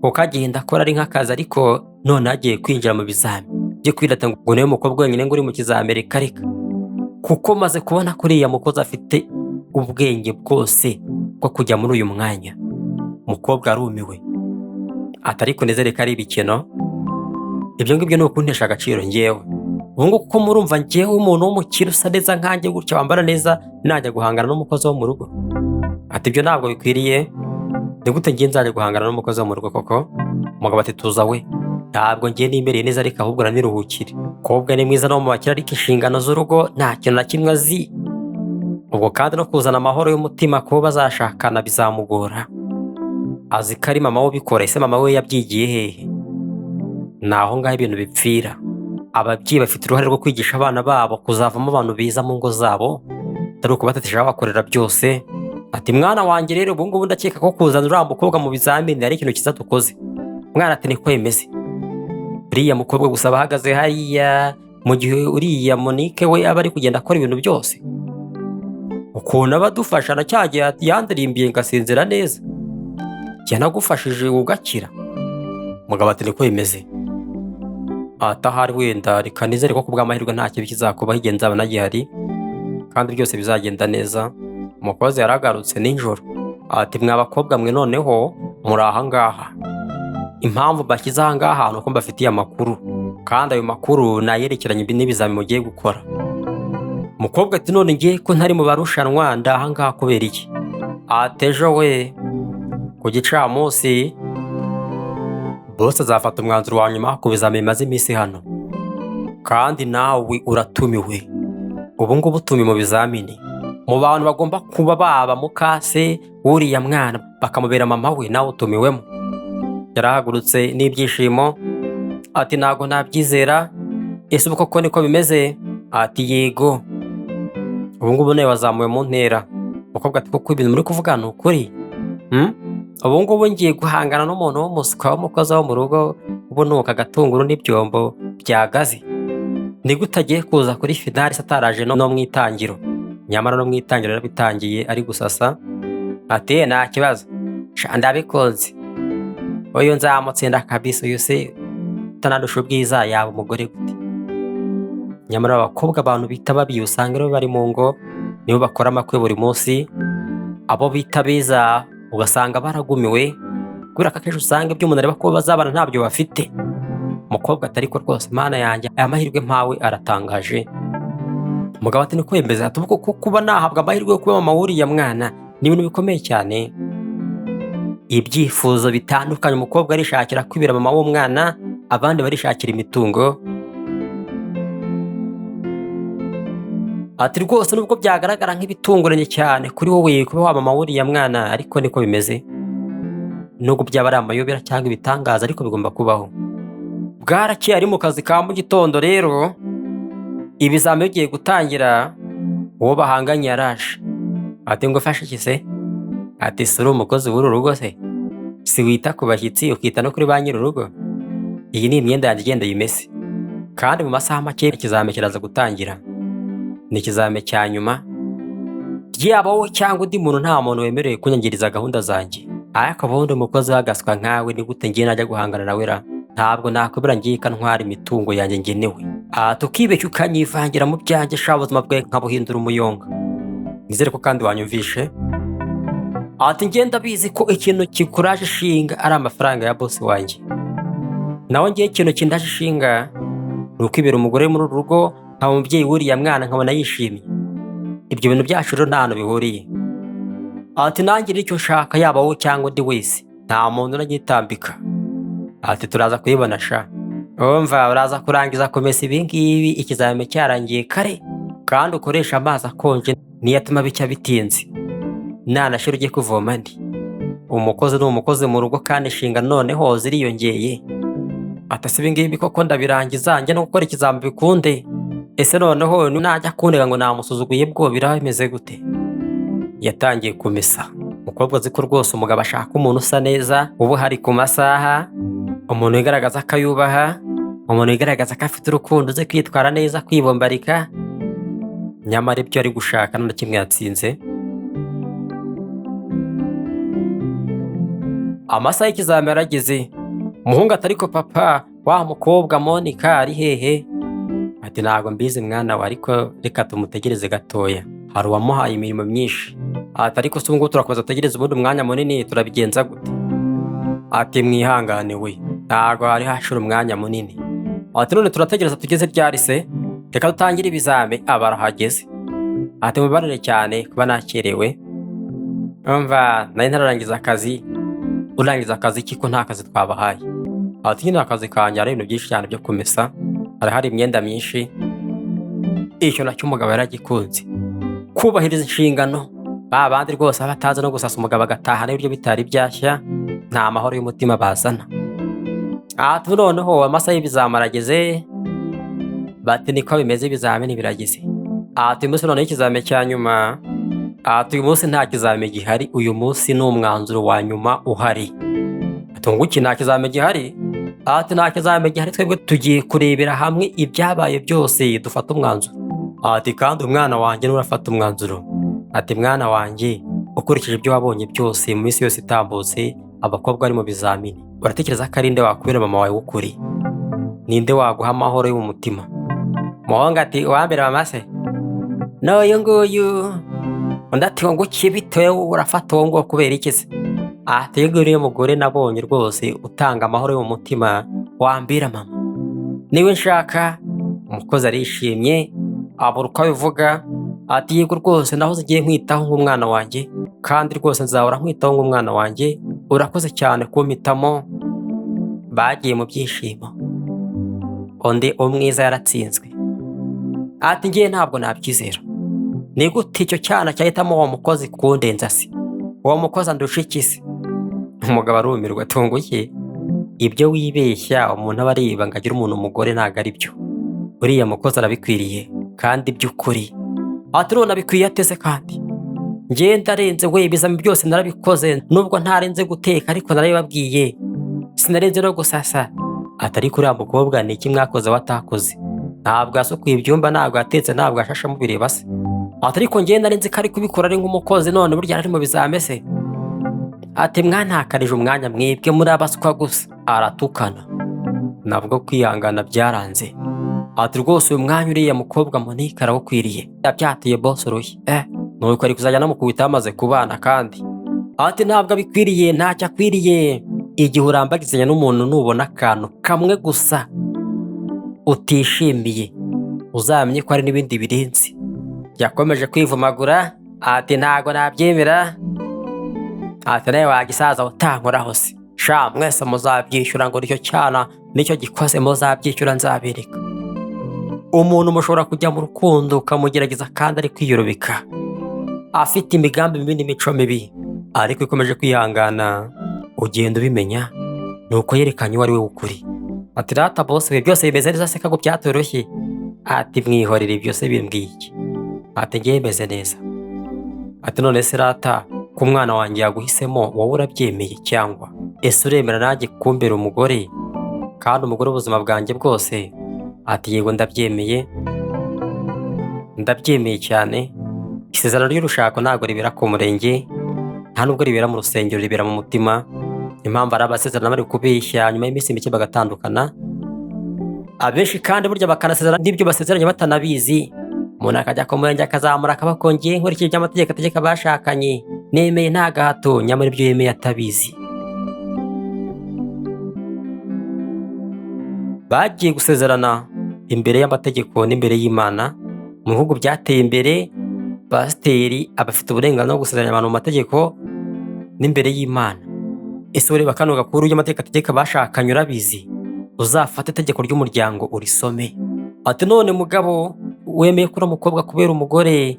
kuko agenda akora ari nk'akazi, ariko none agiye kwinjira mu bizami byo kwirata ngo niwe mukobwa wenyine ngo uri mu kizami. Reka kuko maze kubona ko uriya mukozi afite ubwenge bwose bwo kujya muri uyu mwanya. Umukobwa arumiwe, ariko neza reka ari ibikino. Ibyo ngibyo ni ukuntesha agaciro njyewe. Ubu ngubu kuko murumva njyewe umuntu w'umukire usa neza nkanjye gutya, wambara neza, najya guhangana n'umukozi wo mu rugo? Ati ibyo ntabwo bikwiriye. Ni gute ngiye nzajya guhangana n'umukozi wo mu rugo koko? Umugabo ati tuza we, ntabwo ngiye nimereye neza, ariko ahubwo uraniruhukire. Umukobwa ni mwiza no mu bakire, ariko inshingano z'urugo nta kintu na kimwe azi. Ubwo kandi no kuzana amahoro y'umutima kuba bazashakana bizamugora. Azi ko ari mama we ubikora. Ese mama we yabyigiye hehe? Ni aho ngaho ibintu bipfira. Ababyeyi bafite uruhare rwo kwigisha abana babo kuzavamo abantu beza mu ngo zabo, atari ukubatetesha bakorera byose. Ati mwana wanjye rero ubu ngubu ndakeka ko kuzana uriya mukobwa mu bizamini ari ikintu cyiza dukoze. Mwana ati niko yemeze. Uriya mukobwa gusa bahagaze hariya, mu gihe uriya Monique we aba ari kugenda akora ibintu byose. Ukuntu aba adufasha na cya gihe yandirimbiye ngasinzira neza, yanagufashije ugakira. Umugabo ati niko yemeze. Atahari wenda reka nizere ko kubw'amahirwe nta kibi kizakubaho igihe nzaba nagihari, kandi byose bizagenda neza. Umukozi yaragarutse nijoro. Ati mwa bakobwa mwe noneho muri ahangaha. Impamvu bashyize ahangaha ni uko mbafitiye amakuru, kandi ayo makuru nayerekeranye n'ibizami mugiye gukora. umukobwa ati none ngiye ko ntari mu barushanwa ndahangaha kubera iki? Ati ejo we ku gicamunsi bose azafata umwanzuro wa nyuma ku bizamini bimaze iminsi hano, kandi nawe uratumiwe. Ubu ngubu tumi mu bizamini, mu bantu bagomba kuba baba mukase wuriya mwana bakamubera mama we, nawe utumiwemo. Yarahagurutse n'ibyishimo ati ntago nabyizera, ese ubu koko niko bimeze? Ati yego, ubu ngubu nawe wazamuwe mu ntera. Umukobwa ati koko ibintu muri kuvuga ni ukuri? Ubu ngubu ngiye guhangana n'umuntu w'umuswa w'umukozi wo mu rugo ubunuka agatunguru n'ibyombo byagaze. Ni gute agiye kuza kuri finali ataraje no mu itangiro? Nyamara no mu itangiro yarabitangiye ari gusasa. Ati nta kibazo, ndabikunze, uyu nzamutsinda kabisa, uyu se utanandusha ubwiza yaba umugore gute? Nyamara abakobwa abantu bita babi usanga rero bari mu ngo nibo bakora amakwe buri munsi. Abo bita beza ugasanga baragumiwe kubera ko akenshi usanga ibyo umuntu areba ko bazabana ntabyo bafite. Umukobwa ati ariko rwose mana yanjye aya mahirwe mpawe aratangaje. Umugabo ati niko yemeza, ati ubu kuba nahabwa amahirwe yo kuba mama wuriya mwana ni ibintu bikomeye cyane. Ibyifuzo bitandukanye, umukobwa arishakira kwibera mama w'umwana, abandi barishakira imitungo. Ati rwose nubwo byagaragara nk'ibitunguranye cyane kuri wowe kuba wa mama wuriya mwana, ariko niko bimeze. Nubwo byaba ari amayobera cyangwa ibitangaza, ariko bigomba kubaho. Bwarakeye ari mu kazi ka mu gitondo rero, ibizamini bigiye gutangira, uwo bahanganye yaraje. Ati ngo fashe iki se? Ati suri umukozi w'uru rugo se? Si wita ku bashyitsi ukita no kuri ba nyir'urugo? Iyi ni imyenda yanjye igenda yimese, kandi mu masaha make ikizamini kiraza gutangira. Ni ikizamini cya nyuma, ryaba wowe cyangwa undi muntu nta muntu wemerewe kunyangiriza gahunda zanjye. Ariko ubundi umukozi w'agaswa nkawe ni gute ngiye najya guhangana nawe ra? Ntabwo nakwibera ngiye ntwara imitungo yanjye ngenewe. Tukibeshya ukanyivangira mu byanjye, sha ubuzima bwawe nkabuhindura umuyonga. Nizere ko kandi wanyumvishe. Ati ngenda bizi ko ikintu kikuraje ishinga ari amafaranga ya boss wanjye. Nawe ngiye ikintu kindaje ishinga ni ukwibera umugore muri uru rugo, nkaba umubyeyi wuriya mwana nkabona yishimye. Ibyo bintu byacu rero nta hantu bihuriye. Ati nanjye nicyo nshaka, yaba wowe cyangwa undi wese, nta muntu uranyitambika. Ati turaza kuyibona sha. Umva uraza kurangiza komesa ibingibi ikizamini cyarangiye kare, kandi ukoresha amazi akonje niyo atuma bicya bitinze. Nanashira ugiye kuvoma ndi. Umukozi ni umukozi mu rugo kandi inshingano noneho ziriyongeye. Ati si ibingibi koko ndabirangiza njye no gukora ikizamini bikunde? Ese noneho najya kundega ngo namusuzuguye bwo biraba bimeze gute? Yatangiye kumesa. Umukobwa azi ko rwose umugabo ashaka umuntu usa neza, ubu hari ku masaha, umuntu wigaragaza ko ayubaha, umuntu wigaragaza ko afite urukundo, uzi kwitwara neza, kwibombarika. Nyamara ibyo ari gushaka nta kimwe yatsinze. Amasaha y'ikizamini arageze. Umuhungu ati ariko papa, wa mukobwa Monica ari hehe? Ati ntabwo mbizi mwana we, ariko reka tumutegereze gatoya, hari uwamuhaye imirimo myinshi. Ati ariko se ubungubu turakomeza tutegereze ubundi umwanya munini turabigenza gute? Ati mwihangane we, ntabwo hari hashira umwanya munini. Ati none turategereza tugeze ryari se? Reka dutangire ibizame. Aba arahageze. Ati mubarire cyane kuba nakerewe. Umva nari ntararangiza akazi. Urangiza akazi kiko nta kazi twabahaye? Ati nyine akazi kanjye ari ibintu byinshi cyane byo kumesa, hari imyenda myinshi. Icyo nacyo umugabo yaragikunze, kubahiriza inshingano. Abandi rwose batazi no gusasa umugabo agataha n'ibiryo bitari byashya, nta mahoro y'umutima bazana. Ati noneho amasaha y'ibizamini arageze. Bati niko bimeze, ibizamini birageze. Ati umunsi noneho ikizamini cya nyuma. Ati uyu munsi nta kizamini gihari, uyu munsi ni umwanzuro wa nyuma uhari. Ati nguki nta kizamini gihari? Ati nta kizamini gihari, twebwe tugiye kurebera hamwe ibyabaye byose dufata umwanzuro. Ati kandi umwana wanjye niwe urafata umwanzuro. Ati mwana wanjye, ukurikije ibyo wabonye byose mu minsi yose itambutse, abakobwa bari mu bizamini, uratekereza ko ari nde wakubera mama wawe w'ukuri? Ninde waguha amahoro yo mu mutima? Muhungu ati uwambere mama se? N'uyu nguyu. Undi ati ngo ukibitoye urafata uwo ngo kubera iki se? Ati iyo uriya mugore nabonye rwose utanga amahoro yo mu mutima, wambira mama. Niwe nshaka. Umukozi arishimye, abura uko abivuga, ati yego rwose nahoze ngiye nkwitaho nk'umwana wanjye, kandi rwose nzahora nkwitaho nk'umwana wanjye, urakoze cyane kumpitamo. Bagiye mu byishimo, undi umwiza yaratsinzwe. Ati ngiye ntabwo nabyizera, ni gute icyo cyana cyahitamo uwo mukozi kundenza se? Uwo mukozi andusha iki se? Umugabo arumirwa atunguye. Ibyo wibeshya umuntu aba areba ngo agire umuntu umugore ntabwo ari byo. Uriya mukozi arabikwiriye kandi by'ukuri. Ati none abikwiye ateze kandi ngiye ndarenze we, ibizami byose narabikoze, nubwo ntarenze guteka ariko narabibabwiye, sinarenze no gusasa. Ati ariko uriya mukobwa ni iki mwakoze watakoze? Ntabwo yasukuye ibyumba, ntabwo yatetse, ntabwo yashashe mubireba se? Ati ariko ngiye narenze ko ari kubikora ari nk'umukozi, none burya ari mu bizame se? Ati mwantakarije umwanya mwebwe muri abaswa gusa. Aratukana, nabwo kwihangana byaranze. Ati rwose uyu mwanya uriya mukobwa Monique arawukwiriye, yabyatiye boss urushyi. Nuko ari kuzajya namukubita amaze kubana kandi. Ati ntabwo abikwiriye, ntacyo akwiriye. Igihe urambagizanya n'umuntu nubona akantu kamwe gusa utishimiye, uzamenye ko hari n'ibindi birenze. Yakomeje kwivumagura, ati ntago nabyemera. Ati nawe wagisaza utankoraho se? Sha mwese muzabyishyura, ngo nicyo cyana nicyo gikoze muzabyishyura, nzabereka. Umuntu mushobora kujya mu rukundo ukamugerageza kandi ari kwiyurubika, afite imigambi mibi n'imico mibi, ariko ikomeje kwihangana, ugenda ubimenya nuko yerekanye uwo ari we w'ukuri. Ati rata boss we byose bimeze neza se ko byatoroshye? Ati mwihorere byose bimbwiye iki? Ati ngiye meze neza. Ati none se rata ko umwana wanjye yaguhisemo, wowe urabyemeye cyangwa ese uremera nanjye kumbera umugore kandi umugore ubuzima bwanjye bwose? Ati yego ndabyemeye, ndabyemeye cyane. Isezerano ry'urushako ntabwo ribera ku murenge, nta nubwo ribera mu rusengero, ribera mu mutima. Impamvu ari abasezerano bari kubeshya nyuma y'iminsi mike bagatandukana. Abenshi kandi burya bakanasezerana n'ibyo basezeranye batanabizi. Umuntu akajya ku murenge akazamura akaboko, ngiye nkurikije ibyo amategeko ategeka abashakanye, nemeye nta gahato, nyamara ibyo yemeye atabizi. Bagiye gusezerana imbere y'amategeko n'imbere y'Imana. Mu bihugu byateye imbere, pasiteri aba afite uburenganzira bwo gusezeranya abantu mu mategeko n'imbere y'Imana. Ese ureba kano gakuru y'amategeko ategeka abashakanye urabizi? Uzafate itegeko ry'umuryango urisome. Ati none mugabo wemeye kuri umukobwa kubera umugore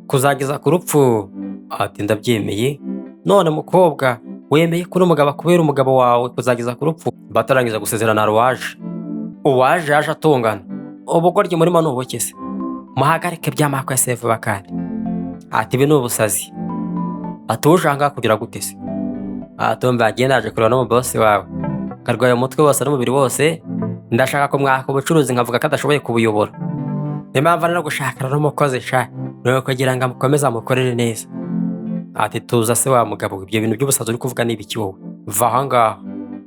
kuzageza ku rupfu? Ati ndabyemeye. None mukobwa wemeye kuri umugabo kubera umugabo wawe kuzageza ku rupfu? Batarangiza gusezerana uwaje yaje atungana. Ubugoryi murimo n'ubuke se? Muhagarike by'amako ya sefu bakandi. Ati ibi ni ubusazi. Ati ujanga kugira gute se? Ati mbagiye naje kureba n'umubosi wawe, karwaye umutwe wose n'umubiri wose, ndashaka ko mwaka ubucuruzi nkavuga ko adashoboye kubuyobora. Impamvu ari no gushakana n'umukozi sha, ni kugira ngo amukomeze amukorere neza. Ati tuza se wa mugabo, ibyo bintu by'ubusazi uri kuvuga ni ibiki wowe? Va aha ngaha.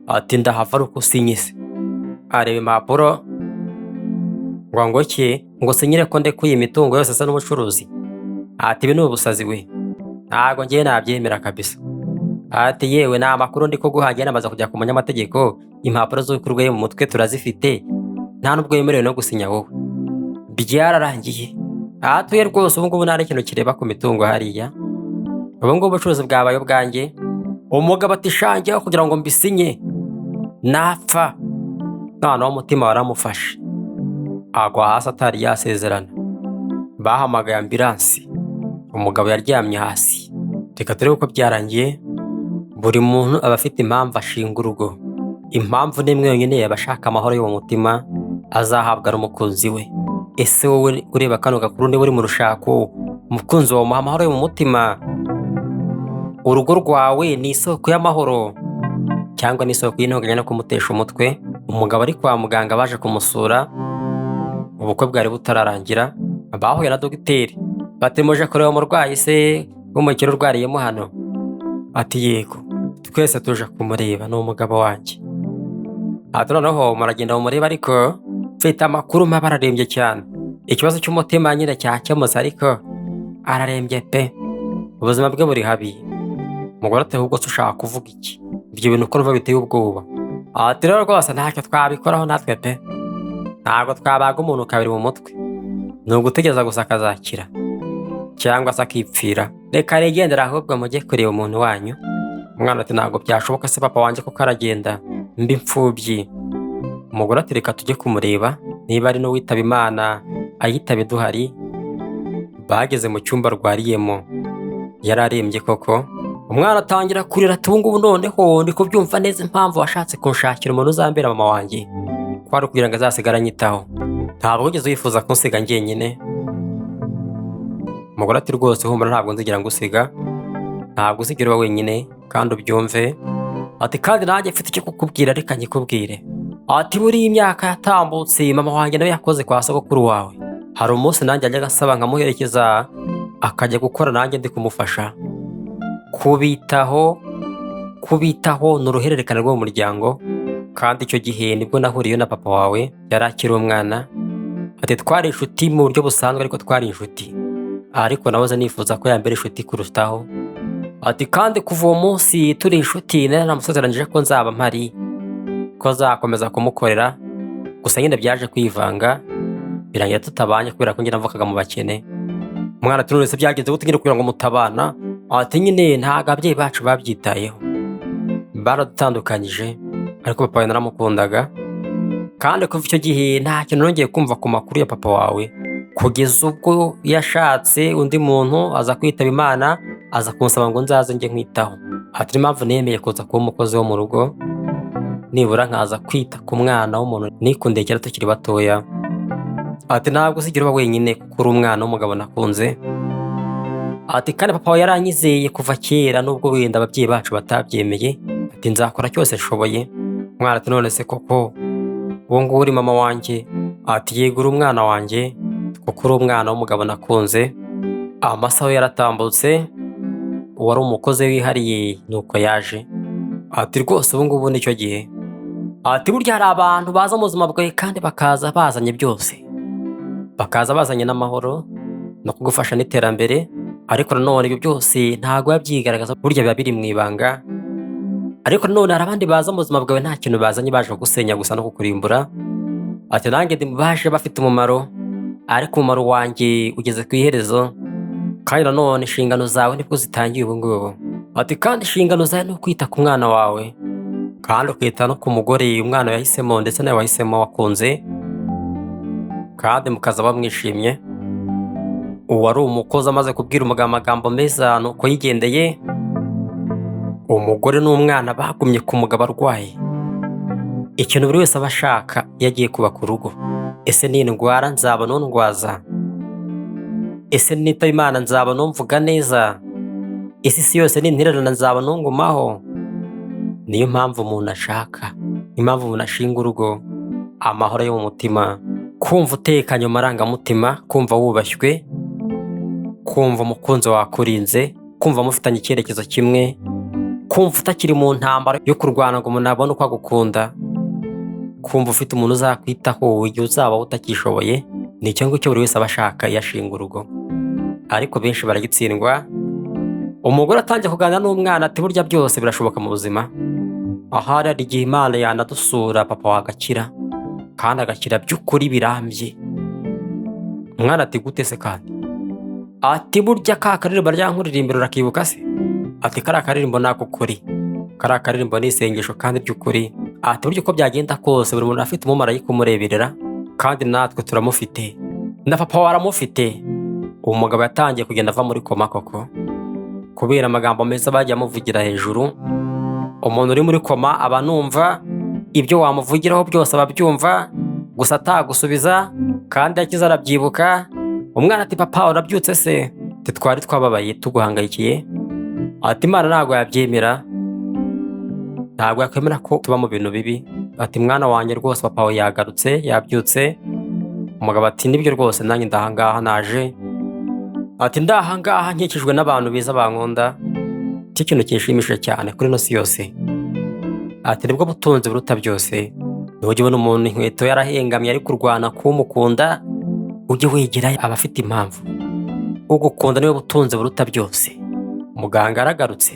Ati ndahava ari uko usinye se? Areba impapuro ngo ki ngo sinyire ko ndekuye imitungo yose asa n'umucuruzi. Ati ibi ni ubusazi we, ntabwo ngiye nabyemera kabisa. Ati yewe nta makuru ndi kuguhangira, namaze kujya ku munyamategeko, impapuro z'ukurwaye mu mutwe turazifite, nta nubwo yemerewe no gusinya wowe. Byararangiye. Atuye rwose ubu ngubu nta n'ikintu kireba ku mitungo hariya. Ubu ngubu ubucuruzi bwabaye ubwanjye. Umugabo ati shangeho kugira ngo mbisinye napfa. None umutima waramufashe, agwa hasi atari yasezerana. Bahamagaye ambilansi, umugabo yaryamye hasi. Reka turebe uko byarangiye. Buri muntu aba afite impamvu ashinga urugo. Impamvu ni imwe yonyine yabashaka amahoro yo mu mutima, azahabwa n'umukunzi we. Ese wowe ureba kano gakuru niba uri mu rushako, umukunzi wawe umuha amahoro yo mu mutima? Urugo rwawe ni isoko y'amahoro cyangwa ni isoko y'intonganya no kumutesha umutwe? Umugabo ari kwa muganga baje kumusura, ubukwe bwari butararangira, bahuye na dogiteri, bati muje kureba umurwayi se w'umukire urwariyemo hano? Ati yego, twese tuje kumureba, ni umugabo wanjye. Ati noneho muragenda mumureba, ariko mfite amakuru mabi, ararembye cyane. Ikibazo cy'umutima nyine cyakemutse, ariko ararembye pe, ubuzima bwe buri habi. Umugore ati ahubwo se ushaka kuvuga iki? Ibyo bintu uko numva biteye ubwoba. Ati rero rwose ntacyo twabikoraho natwe pe, ntabwo twabaga umuntu kabiri mu mutwe. ni ugutegereza gusa akazakira cyangwa se akipfira. Reka nigendera ahubwo mujye kureba umuntu wanyu. Umwana ati ntabwo byashoboka se papa wanjye kuko aragenda mbi imfubyi. Umugore ati reka tujye kumureba niba ari n'uwitaba Imana ayitabe duhari. Bageze mu cyumba arwariyemo, yari arembye koko. Umwana atangira kurira ati ubungubu noneho ndi kubyumva neza impamvu washatse kunshakira umuntu uzambera mama wanjye, kwari kugira ngo azasigara anyitaho, ntabwo wigeze wifuza kunsiga njyenyine. Umugore ati rwose humura ntabwo nzigira ngusiga, ntabwo uzigira uba wenyine kandi ubyumve. Ati kandi nanjye mfite icyo kukubwira reka nyikubwire. Ati buriya imyaka yatambutse mama wanjye nawe yakoze kwa sogokuru wawe. Hari umunsi nanjye ajyaga asaba nkamuherekeza akajya gukora nanjye ndi kumufasha. Kubitaho ni uruhererekane rwo mu muryango, kandi icyo gihe nibwo nahuriyeyo na papa wawe yari akiri umwana. Ati twari inshuti mu buryo busanzwe ariko twari inshuti, ariko nahoze nifuza ko yambera inshuti kurutaho. Ati kandi kuva uwo munsi turi inshuti nari namusezeranyije ko nzaba mpari, ko azakomeza kumukorera. Gusa nyine byaje kwivanga birangira tutabanye kubera ko njye navukaga mu bakene. Umwana ati none se byagenze gute nyine kugira ngo mutabana? Ati nyine ntabwo ababyeyi bacu babyitayeho, baradutandukanyije, ariko papa wawe naramukundaga. Kandi kuva icyo gihe nta kintu nongeye kumva ku makuru ya papa wawe, kugeza ubwo yashatse undi muntu aza kwitaba Imana, aza kunsaba ngo nzaze njye nkwitaho. Ati impamvu nemeye kuza kuba umukozi wo mu rugo, nibura nkaza kwita ku mwana w'umuntu nikundiye kera tukiri batoya. Ati ntabwo uzigira uba wenyine kuko uri umwana w'umugabo nakunze. Ati kandi papa wawe yaranyizeye kuva kera nubwo wenda ababyeyi bacu batabyemeye. Ati nzakora cyose nshoboye. Umwana ati none se koko uwo nguwo uri mama wanjye? Ati yego uri umwana wanjye kuko uri umwana w'umugabo nakunze. Amasaha yaratambutse, uwari umukozi wihariye nuko yaje. Ati rwose ubu ngubu nicyo gihe. Ati burya hari abantu baza mu buzima bwawe kandi bakaza bazanye byose, bakaza bazanye n'amahoro no kugufasha n'iterambere, ariko nanone ibyo byose ntabwo biba byigaragaza, burya biba biri mu ibanga. Ariko nanone hari abandi baza mu buzima bwawe nta kintu bazanye, baje kugusenya gusa no kukurimbura. Ati nanjye ndi mu baje bafite umumaro, ariko umumaro wanjye ugeze ku iherezo, kandi nanone inshingano zawe nibwo zitangiye ubu ngubu. Ati kandi inshingano zawe ni ukwita ku mwana wawe, kandi ukita no ku mugore umwana yahisemo ndetse nawe wahisemo wakunze, kandi mukaza bamwishimye. Uwari umukozi amaze kubwira umugabo amagambo meza nuko yigendeye. Umugore n'umwana bagumye ku mugabo arwaye. Ikintu buri wese aba ashaka iyo agiye kubaka urugo, ese nindwara nzaba nundwaza? Ese nitaba Imana nzaba numvuga neza? Ese isi yose nintererana nzaba nungumaho? Niyo mpamvu umuntu ashaka, impamvu umuntu ashinga urugo, amahoro yo mu mutima, kumva utekanye mu marangamutima, kumva wubashywe, kumva umukunzi wakurinze, kumva mufitanye icyerekezo kimwe, kumva utakiri mu ntambara yo kurwana ngo umuntu abone uko agukunda, kumva ufite umuntu uzakwitaho igihe uzaba utakishoboye. Ni icyo ngicyo buri wese aba ashaka iyo ashinga urugo, ariko benshi baragitsindwa. Umugore atangiye kuganira n'umwana ati burya byose birashoboka mu buzima, ahari hari igihe Imana yanadusura papa wagakira, kandi agakira by'ukuri birambye. Umwana ati gute se kandi? Ati burya ka karirimbo ryankuririmbira urakibuka se? Ati kariya karirimbo nako kuri, kariya karirimbo ni isengesho kandi by'ukuri. Ati burya uko byagenda kose buri muntu afite umumarayika umureberera, kandi natwe turamufite, na papa waramufite. Uwo mugabo yatangiye kugenda ava muri koma koko, kubera amagambo meza bajya amuvugira hejuru. Umuntu uri muri koma aba numva ibyo wamuvugiraho byose ababyumva, gusa atagusubiza, kandi yakize arabyibuka. Umwana ati papa urabyutse se? Ati twari twababaye tuguhangayikiye. Ati Imana ntabwo yabyemera, ntabwo yakwemera ko tuba mu bintu bibi. Ati mwana wanjye rwose papa we yagarutse yabyutse. Umugabo ati nibyo rwose nanjye ndahangaha naje. Ati ndahangaha nkikijwe n'abantu beza bankunda, icyo kintu kinshimishije cyane kuri ino si yose. Ati nibwo butunzi buruta byose. Ntujye ubona umuntu inkweto yarahengamye ari kurwana kumukunda, ujye wegera abafite impamvu. Ugukunda niwe butunzi buruta byose. Muganga aragarutse.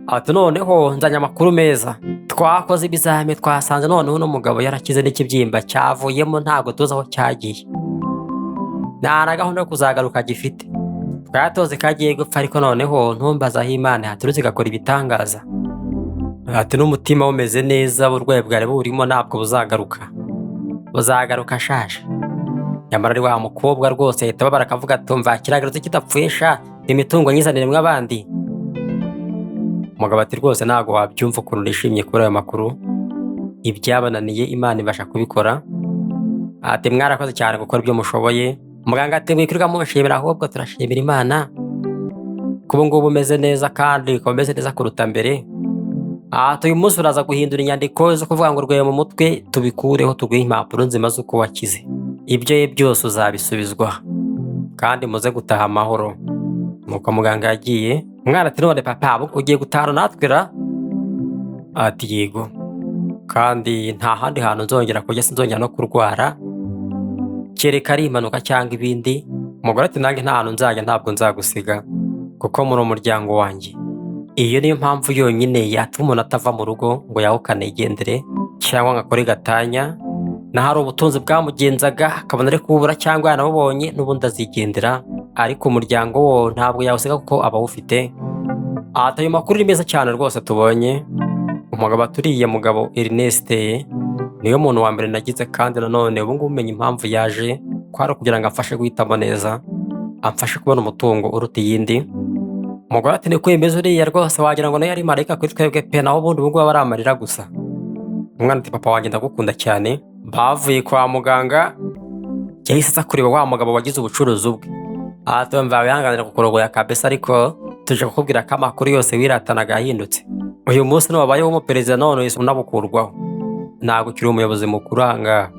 Ati noneho nzanye amakuru meza, twakoze ibizami twasanze noneho uno mugabo yarakize n'ikibyimba cyavuyemo, ntabwo tuzi aho cyagiye. nta na gahunda yo kuzagaruka gifite. Twari tuzi ko agiye gupfa, ariko noneho ntumbaze aho Imana yaturutse igakora ibitangaza. Ati n'umutima umeze neza, uburwayi bwari burimo ntabwo buzagaruka, buzagaruka ashaje. Nyamara ari wa mukobwa rwose ahita babara akavuga ati umva kiragarutse kidapfuye sha, imitungo nyizaniremwe abandi. Umugabo ati rwose ntabwo wabyumva ukuntu nishimye kuri ayo makuru, ibyabananiye Imana ibasha kubikora. Ati mwarakoze cyane gukora ibyo mushoboye. Muganga ati mwikwirirwa munshimira, ahubwo turashimira Imana kuba ngubu umeze neza, kandi ukaba umeze neza kuruta mbere. Ati uyu munsi uraza guhindura inyandiko zo kuvuga ngo urwaye mu mutwe tubikureho, tuguhe impapuro nzima z'uko wakize. Ibyo ye byose uzabisubizwa kandi muze gutaha amahoro. Nuko muganga yagiye. Umwana ati none papa ugiye gutahana natwe ra? Ati yego, kandi nta handi hantu nzongera kujya, sinzongera no kurwara kereka ari impanuka cyangwa ibindi. Umugore ati nanjye nta hantu nzajya, ntabwo nzagusiga kuko muri umuryango wanjye. Iyo niyo mpamvu yonyine yatuma umuntu atava mu rugo ngo yahukane yigendere cyangwa ngo akore gatanya. Nahari ubutunzi bwamugenzaga akabona ari kubura cyangwa yanabubonye n'ubundi azigendera, ariko umuryango wo ntabwo yawusiga kuko abawufite. Ayo makuru ni meza cyane rwose tubonye. Umugabo aturiye mugabo Ernest niyo muntu wa mbere nagize, kandi nanone ubu ngubu umenya impamvu yaje kwari kugira ngo amfashe guhitamo neza, amfashe kubona umutungo uruta iyindi. Umugore ati niko imeze uriya rwose wagira ngo nayo ari marayika kuri twebwe pe, naho ubundi ubu ngubu aba ari amarira gusa. Umwana ati papa wanjye ndagukunda cyane. Bavuye kwa muganga yahise aza kureba wa mugabo wagize ubucuruzi bwe. Ati mva wihanganira kukurogoya kabisa, ariko tuje kukubwira ko amakuru yose wiratanaga yahindutse. Uyu munsi wabayeho umuperezida, none unabukurwaho, ntabwo ukiri umuyobozi mukuru ahangaha.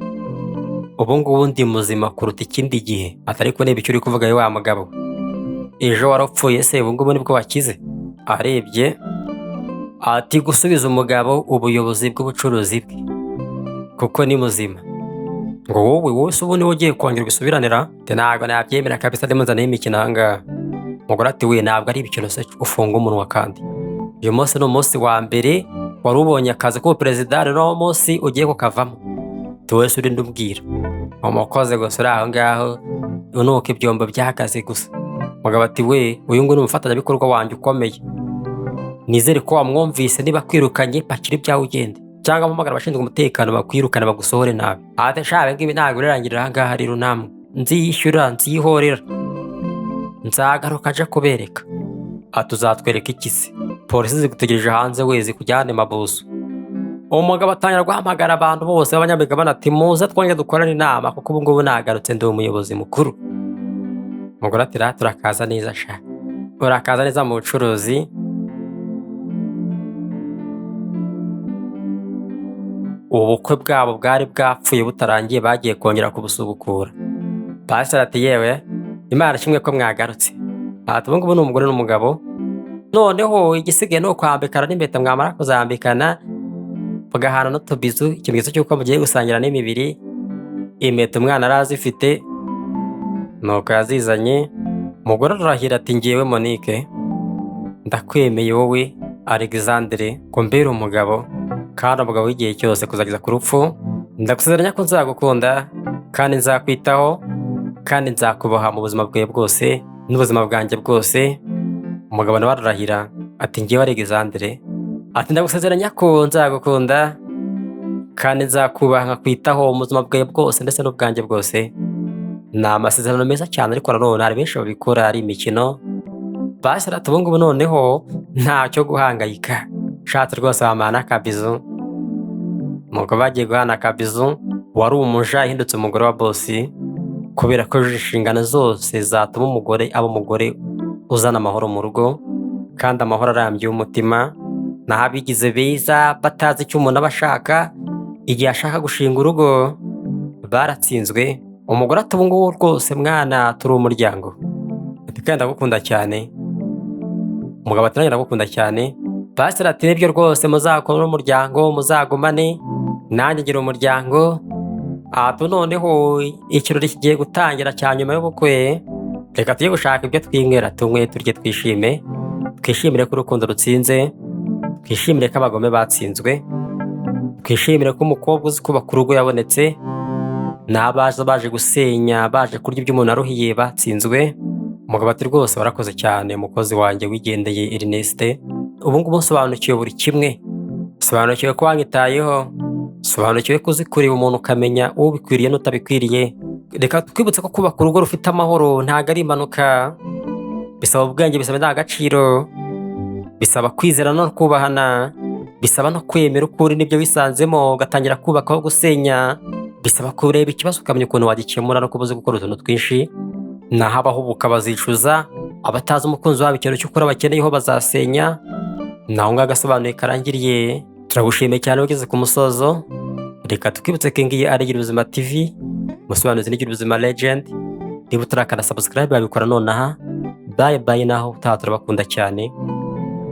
Ubu ngubu ndi muzima kuruta ikindi gihe. Ati ariko niba icyo uri kuvuga wa mugabo, ejo warapfuye se, ubu ngubu nibwo wakize? Arebye ati gusubiza umugabo ubuyobozi bw'ubucuruzi bwe kuko ni muzima. Ngo wowe se ubu niwe ugiye kongera ubisubiranira? Ntabwo nabyemera kabisa, ndimuzaniye imikino ahangaha. Umugore ati we ntabwo ari ibikino se, ufunga umunwa. Kandi uyu munsi ni umunsi wa mbere wari ubonye akazi k'ubuperezida, rero munsi ugiye kukavamo. Wese uri ndubwira umukozi gusa uri aho ngaho unuka ibyombo by'akazi gusa. Umugabo ati we uyu nguyu ni umufatanyabikorwa wanjye ukomeye, nizere ko wamwumvise. Niba kwirukanye pakira ibyawe ugende, cyangwa mpamagara abashinzwe umutekano bakwirukane bagusohore nabi. Ati shabe ngibi ntabwo birangirira aha ngaha rero, namwe nziyishyura nziyihorera, nzagaruka aje kubereka. Ati uzatwereka iki se? Polisi zigutegereje hanze wezi kujyane mabuso. Umugabo atangira guhamagara abantu bose b'abanyamigabane ati muze twongere dukorane inama kuko ubu ngubu nagarutse ndi umuyobozi mukuru. Umugore ati turakaza neza sha, urakaza neza mu bucuruzi. Ubukwe bwabo bwari bwapfuye butarangiye, bagiye kongera kubusubukura. Pastor ati yewe Imana kimwe ko mwagarutse. Ati ubu ngubu ni umugore n'umugabo, noneho igisigaye ni ukwambikana n'impeta, mwamara kuzambikana bagahana n'utubizu, ikimenyetso cy'uko mugiye gusangira n'imibiri. Impeta umwana arazifite, nuko yazizanye. Umugore arahira ati ngiyewe Monique ndakwemeye wowe Alexandre ko mbere umugabo, kandi umugabo w'igihe cyose kuzageza ku rupfu. Ndagusezeranya ko nzagukunda kandi nzakwitaho kandi nzakubaha mu buzima bwawe bwose n'ubuzima bwanjye bwose. Umugabo nawe ararahira ati ngiyewe Alexandre, ati ndagusezeranya ko nzagukunda kandi nzakubaha nkakwitaho mu buzima bwawe bwose ndetse n'ubwanjye bwose. Ni amasezerano meza cyane, ariko nanone hari benshi babikora ari imikino. Pastor ati ubu ngubu noneho ntacyo guhangayika, shatse rwose wamana akabizu. Nuko bagiye guhana akabizu. Wari umuja ahindutse umugore wa bosi, kubera ko inshingano zose zatuma umugore aba umugore uzana amahoro mu rugo, kandi amahoro arambye y'umutima. Naho abigize beza batazi icyo umuntu aba ashaka igihe ashaka gushinga urugo baratsinzwe. Umugore ati ubu ngubu rwose mwana turi umuryango, ati kandi ndagukunda cyane. Umugabo ati nanjye ndagukunda cyane. Pastor ati nibyo rwose, muzakora umuryango muzagumane, nanjye ngira umuryango. Ati noneho ikirori kigiye gutangira cya nyuma y'ubukwe, reka tujye gushaka ibyo twinywera tunywe turye twishime, twishimire ko urukundo rutsinze, twishimire ko abagome batsinzwe, twishimire ko umukobwa uzi kubaka urugo yabonetse, n'abaza baje gusenya, baje kurya ibyo umuntu aruhiye batsinzwe. Umugabo ati rwose warakoze cyane umukozi wanjye wigendeye Ernest, ubu ngubu nsobanukiwe buri kimwe, sobanukiwe ko wanyitayeho, sobanukiwe ko uzi kureba umuntu ukamenya ubikwiriye n'utabikwiriye. Reka twibutse ko kubaka urugo rufite amahoro ntabwo ari impanuka, bisaba ubwenge, bisaba indangagaciro, bisaba kwizera no kubahana, bisaba no kwemera uko uri n'ibyo wisanzemo ugatangira kubaka aho gusenya, bisaba kureba ikibazo ukamenya ukuntu wagikemura no kuba uzi gukora utuntu twinshi. Naho abahubuka bazicuza, abatazi umukunzi wabo ikintu cy'ukuri bakeneyeho bazasenya. Naho ngaho agasobanuye karangiriye. Turagushimiye cyane ugeze ku musozo. Reka tukibutse ko ngiye ari Gira Ubuzima TV, umusobanuzi ni Gira Ubuzima Legend. Niba utarakanda subscribe babikora nonaha. Bye bye, naho utaha turabakunda cyane.